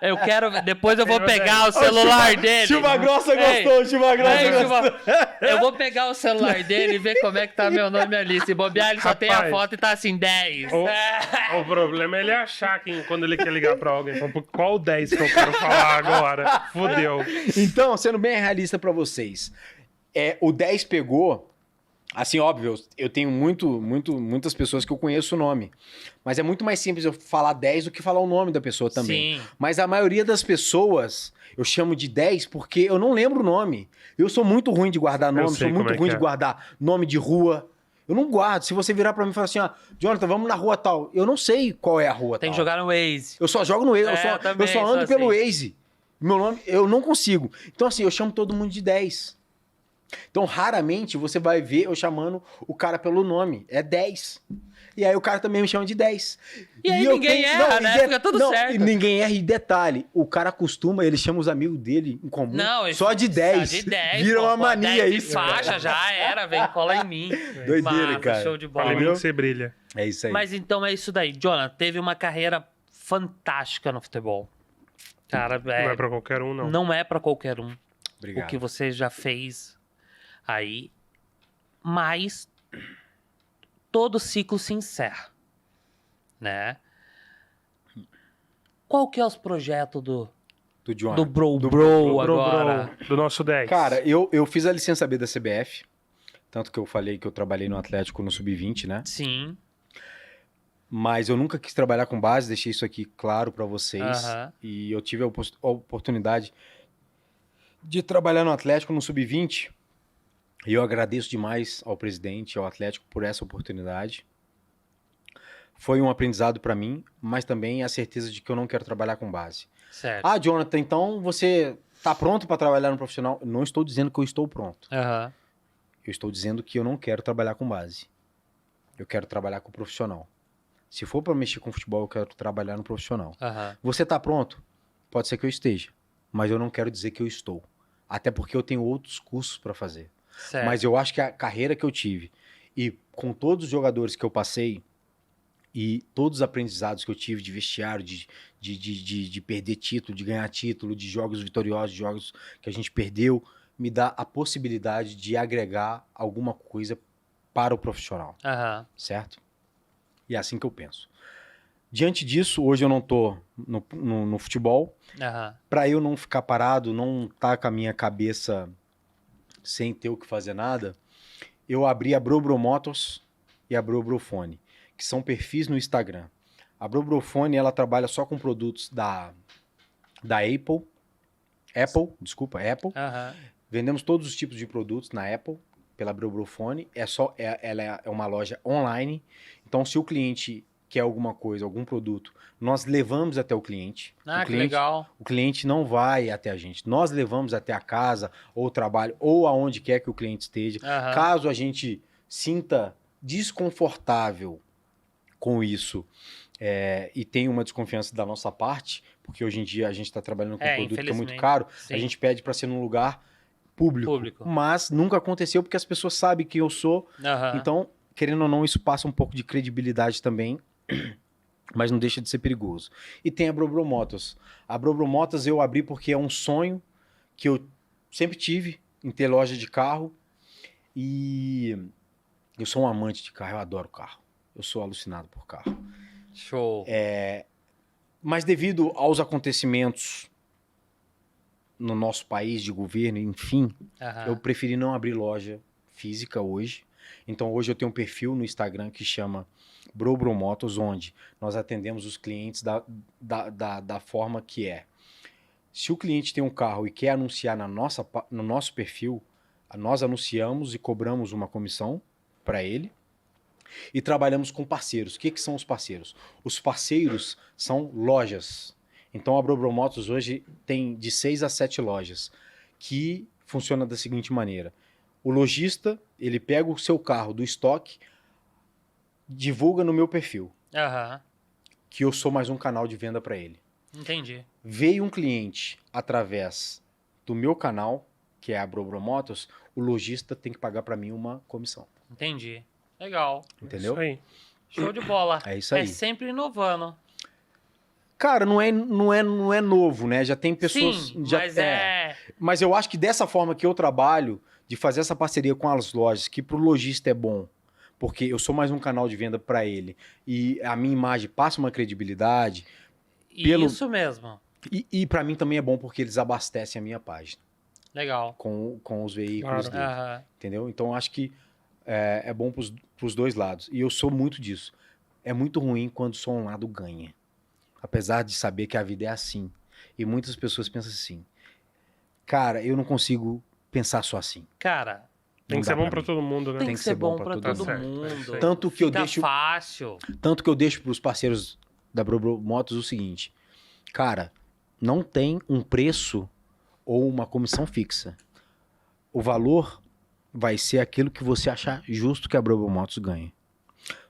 Eu quero. Depois eu vou Meu pegar o Deus. celular dele. Chuva Grossa Ei, gostou, Chuva Grossa Ei, gostou. Eu vou pegar o celular dele e ver como é que tá meu nome ali. Se bobear, ele só tem a Rapaz. foto e tá assim, 10. O problema é ele achar que quando ele quer ligar pra alguém, fala, "Pô, qual 10 que eu quero falar agora? Fudeu. Então, sendo bem realista pra vocês, o 10 pegou, assim, óbvio, eu tenho muitas pessoas que eu conheço o nome, mas é muito mais simples eu falar 10 do que falar o nome da pessoa também. Sim. Mas a maioria das pessoas eu chamo de 10 porque eu não lembro o nome. Eu sou muito ruim de guardar nome, sei sou como muito é ruim que de é. guardar nome de rua. Eu não guardo. Se você virar pra mim e falar assim, Jonathan, vamos na rua tal. Eu não sei qual é a rua Tem tal. que jogar no Waze. Eu só jogo no Waze, É, eu eu também só sou ando pelo assim. Waze. Meu nome, eu não consigo. Então, assim, eu chamo todo mundo de 10. Então, raramente você vai ver eu chamando o cara pelo nome. É 10. E aí o cara também me chama de 10. E aí eu ninguém erra, né? Fica tudo certo. E ninguém erra. E detalhe, o cara costuma, ele chama os amigos dele em comum Não, esse- só de 10. Só de 10. Vira pô, uma pô, mania 10 isso. de faixa, já era, vem, cola em mim. Doideira, Massa, cara. show de Fala bola. em mim que você brilha. É isso aí. Mas então é isso daí. Jonathan, teve uma carreira fantástica no futebol. Cara, Não é pra qualquer um, não. não é pra qualquer um Obrigado. o que você já fez aí. Mas todo ciclo se encerra, né? Qual que é os projetos do Jonathan. Bro Do agora? Do nosso 10. Cara, eu fiz a licença B da CBF. Tanto que eu falei que eu trabalhei no Atlético no Sub-20, né? Sim. Mas eu nunca quis trabalhar com base, deixei isso aqui claro para vocês. Aham. E eu tive a oportunidade de trabalhar no Atlético no Sub-20. E eu agradeço demais ao presidente, ao Atlético, por essa oportunidade. Foi um aprendizado para mim, mas também a certeza de que eu não quero trabalhar com base. Certo. Ah, Jonathan, então você tá pronto para trabalhar no profissional? Não estou dizendo que eu estou pronto. Aham. Eu estou dizendo que eu não quero trabalhar com base. Eu quero trabalhar com profissional. Se for para mexer com futebol, eu quero trabalhar no profissional. Aham. Você tá pronto? Pode ser que eu esteja, mas eu não quero dizer que eu estou. Até porque eu tenho outros cursos para fazer. Certo. Mas eu acho que a carreira que eu tive e com todos os jogadores que eu passei e todos os aprendizados que eu tive de vestiário, de perder título, de ganhar título, de jogos vitoriosos, de jogos que a gente perdeu, me dá a possibilidade de agregar alguma coisa para o profissional, Aham. certo? E é assim que eu penso. Diante disso, hoje eu não tô no futebol. Aham. Para eu não ficar parado, não estar com a minha cabeça sem ter o que fazer nada, eu abri a Brobro Motors e a Brobrofone, que são perfis no Instagram. A Brobrofone, ela trabalha só com produtos da Apple. Apple. Aham. Vendemos todos os tipos de produtos na Apple, pela Brobrofone. Ela é uma loja online. Então, se o cliente quer alguma coisa, algum produto, nós levamos até o cliente. Ah, O que cliente legal. O cliente não vai até a gente. Nós levamos até a casa, ou o trabalho, ou aonde quer que o cliente esteja. Aham. Caso a gente sinta desconfortável com isso e tenha uma desconfiança da nossa parte, porque hoje em dia a gente está trabalhando com um produto que é muito infelizmente. caro, Sim. a gente pede para ser num lugar público. Público. Mas nunca aconteceu porque as pessoas sabem quem eu sou. Aham. Então, querendo ou não, isso passa um pouco de credibilidade também. Mas não deixa de ser perigoso. E tem a Brobro Motors. A Brobro Motors eu abri porque é um sonho que eu sempre tive em ter loja de carro. E eu sou um amante de carro, eu adoro carro. Eu sou alucinado por carro. Show. Mas devido aos acontecimentos no nosso país, de governo, enfim, Aham. eu preferi não abrir loja física hoje. Então hoje eu tenho um perfil no Instagram que chama Brobro Motors, onde nós atendemos os clientes da forma que é. Se o cliente tem um carro e quer anunciar no nosso perfil, nós anunciamos e cobramos uma comissão para ele. E trabalhamos com parceiros. O que são os parceiros? Os parceiros são lojas. Então a Brobro Motors hoje tem de 6 a 7 lojas, que funciona da seguinte maneira. O lojista, ele pega o seu carro do estoque, divulga no meu perfil, Aham. que eu sou mais um canal de venda para ele. Entendi. Veio um cliente através do meu canal, que é a Brobro Motors, o lojista tem que pagar para mim uma comissão. Entendi. Legal. Entendeu? Isso aí. Show de bola. É isso aí. É sempre inovando. Cara, não é novo, né? Já tem pessoas... Sim, já, mas Mas eu acho que dessa forma que eu trabalho, de fazer essa parceria com as lojas, que pro lojista é bom, porque eu sou mais um canal de venda para ele, e a minha imagem passa uma credibilidade, pelo- Isso mesmo. e para mim também é bom porque eles abastecem a minha página Legal. com os veículos Claro. deles, Aham. entendeu? Então eu acho que é bom pros dois lados, e eu sou muito disso. É muito ruim quando só um lado ganha, apesar de saber que a vida é assim, e muitas pessoas pensam assim, cara, eu não consigo pensar só assim. Cara, Tem Não que dá ser bom pra pra mim. todo mundo, né? tem que ser bom pra todo todo mundo. mundo. Tá certo. Tanto que eu Fica deixo fácil. Tanto que eu deixo para os parceiros da Brobro Motors o seguinte, cara, não tem um preço ou uma comissão fixa. O valor vai ser aquilo que você achar justo que a Brobro Motors ganhe.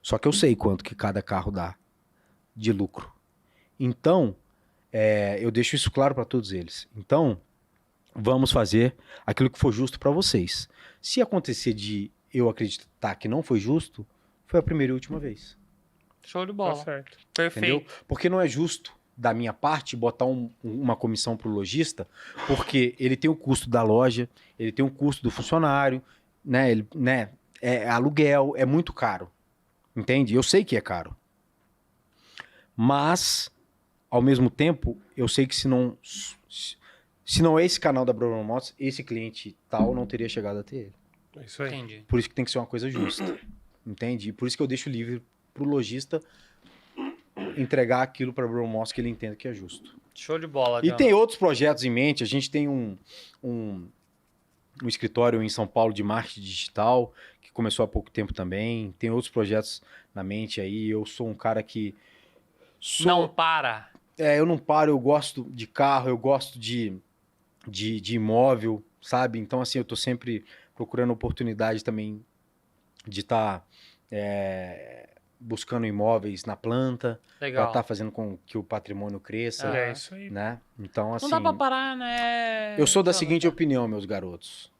Só que eu sei quanto que cada carro dá de lucro. Então, eu deixo isso claro para todos eles. Então, vamos fazer aquilo que for justo para vocês. Se acontecer de eu acreditar que não foi justo, foi a primeira e última vez. Show de Tá bola. certo. Perfeito. Entendeu? Porque não é justo da minha parte botar uma comissão pro lojista, porque ele tem o custo da loja, ele tem o custo do funcionário, né? É aluguel, é muito caro. Entende? Eu sei que é caro. Mas, ao mesmo tempo, eu sei que se não é esse canal da Brobro Motors, esse cliente tal não teria chegado até ele. É isso aí. Entendi. Por isso que tem que ser uma coisa justa. Entende? E por isso que eu deixo livre pro lojista entregar aquilo para o Moss que ele entenda que é justo. Show de bola, E Jonathan. tem outros projetos em mente. A gente tem um escritório em São Paulo de marketing digital, que começou há pouco tempo também. Tem outros projetos na mente aí. Eu sou um cara que... Não para. eu não paro, eu gosto de carro, eu gosto de imóvel, sabe? Então, assim, eu tô sempre procurando oportunidade também de estar buscando imóveis na planta, para Legal. estar fazendo com que o patrimônio cresça, Ah. É isso aí. né? Então, assim... Não dá pra parar, né? Eu sou da Jonathan? seguinte opinião, meus garotos.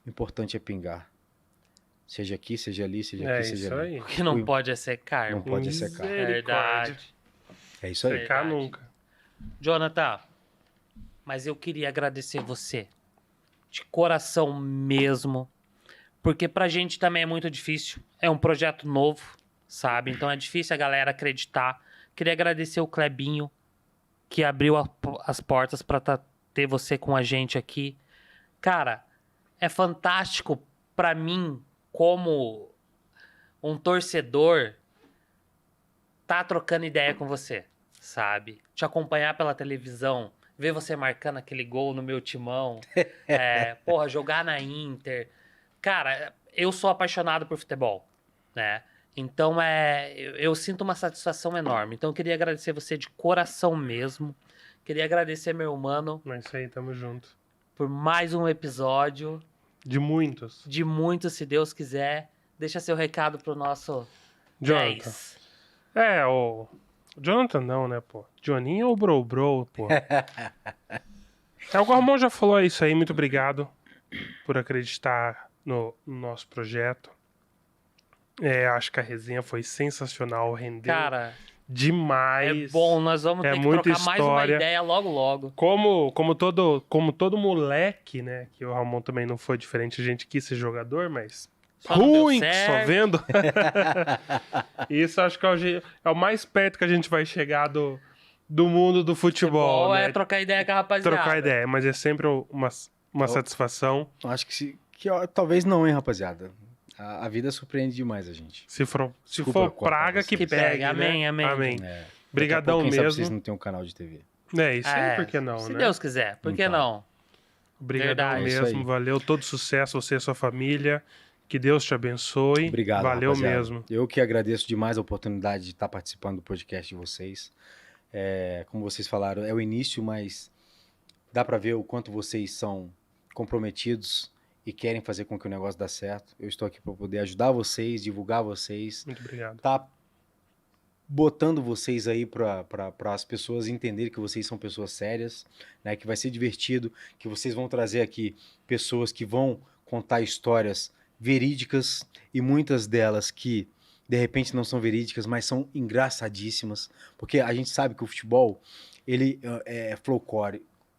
O importante é pingar. Seja aqui, seja ali, seja É aqui, seja isso ali. aí. O que não Ui. pode é secar. Não irmão. pode secar. Verdade. É isso aí. Secar Verdade. nunca. Jonathan, mas eu queria agradecer você. De coração mesmo. Porque pra gente também é muito difícil. É um projeto novo, sabe? Então é difícil a galera acreditar. Queria agradecer o Clebinho, que abriu as portas pra ter você com a gente aqui. Cara, é fantástico pra mim, como um torcedor, tá trocando ideia com você, sabe? Te acompanhar pela televisão, ver você marcando aquele gol no meu timão, porra, jogar na Inter. Cara, eu sou apaixonado por futebol, né? Então, eu sinto uma satisfação enorme. Então, eu queria agradecer você de coração mesmo. Queria agradecer meu mano É isso aí, tamo junto. por mais um episódio. De muitos. De muitos, se Deus quiser. Deixa seu recado pro nosso Jonathan. 10. O Jonathan não, né, pô? Joninho ou Bro, pô? O Gormão já falou isso aí, muito obrigado por acreditar no nosso projeto. Acho que a resenha foi sensacional, rendeu Cara, demais. é bom, nós vamos É ter que muita trocar mais uma história. ideia logo. Como todo moleque, né? Que o Ramon também não foi diferente, a gente quis ser jogador, mas Só não deu ruim, certo. só vendo. Isso acho que é o mais perto que a gente vai chegar do mundo do futebol, Bom, né? trocar ideia com a rapaziada. Trocar ideia, mas é sempre uma satisfação. Acho que ó, talvez não, hein, rapaziada. A vida surpreende demais a gente. Se for Desculpa cortar praga, você. que Que pegue, pegue, amém, né? amém. Amém. Daqui a Brigadão pouco, quem sabe, mesmo. vocês não têm um canal de TV. Isso aí, por que não, Se né? Deus quiser, por que Então. não? Obrigadão Verdade. Isso mesmo, aí. valeu. Todo sucesso, você e sua família. Que Deus te abençoe. Obrigado, Valeu rapaziada. mesmo. Eu que agradeço demais a oportunidade de estar participando do podcast de vocês. Como vocês falaram, é o início, mas dá para ver o quanto vocês são comprometidos e querem fazer com que o negócio dê certo. Eu estou aqui para poder ajudar vocês, divulgar vocês, Muito obrigado. tá botando vocês aí para as pessoas entenderem que vocês são pessoas sérias, né? Que vai ser divertido, que vocês vão trazer aqui pessoas que vão contar histórias verídicas e muitas delas que de repente não são verídicas, mas são engraçadíssimas, porque a gente sabe que o futebol ele é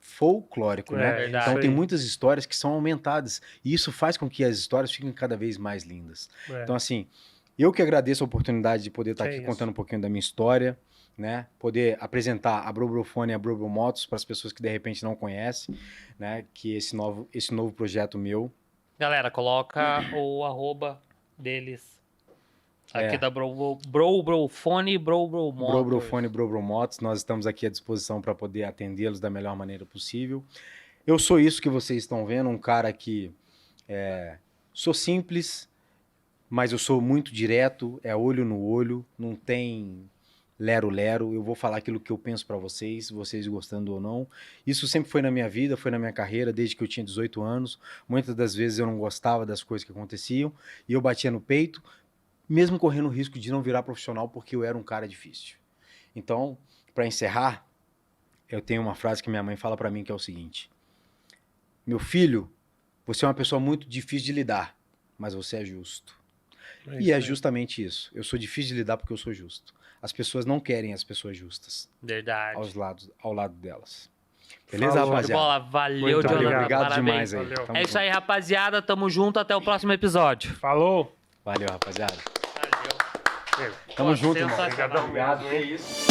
folclórico, né? verdade. Então isso tem aí. muitas histórias que são aumentadas e isso faz com que as histórias fiquem cada vez mais lindas. É. Então, assim, eu que agradeço a oportunidade de poder estar Que aqui isso. contando um pouquinho da minha história, né? Poder apresentar a Brobrofone e a Brobro Motos para as pessoas que de repente não conhecem, né? Que esse novo projeto meu. Galera, coloca o arroba deles aqui É. da Brobrofone e Brobromotors. Brobrofone e Brobro Motos, nós estamos aqui à disposição para poder atendê-los da melhor maneira possível. Eu sou isso que vocês estão vendo, um cara que sou simples, mas eu sou muito direto, é olho no olho, não tem lero-lero, eu vou falar aquilo que eu penso para vocês gostando ou não. Isso sempre foi na minha vida, foi na minha carreira, desde que eu tinha 18 anos. Muitas das vezes eu não gostava das coisas que aconteciam e eu batia no peito, mesmo correndo o risco de não virar profissional porque eu era um cara difícil. Então, para encerrar, eu tenho uma frase que minha mãe fala para mim que é o seguinte: meu filho, você é uma pessoa muito difícil de lidar, mas você é justo. É E isso é aí. justamente isso. Eu sou difícil de lidar porque eu sou justo. As pessoas não querem as pessoas justas Verdade. ao lado delas. Beleza, Falou. Show de rapaziada? bola, valeu, Muito Jonathan. Obrigado Parabéns. demais aí. Valeu. Tamo É isso junto. aí, rapaziada. Tamo junto. Até o próximo episódio. Falou. Valeu, rapaziada. Valeu. Tamo junto, irmão. Sensacional. Obrigadão mesmo, hein? isso.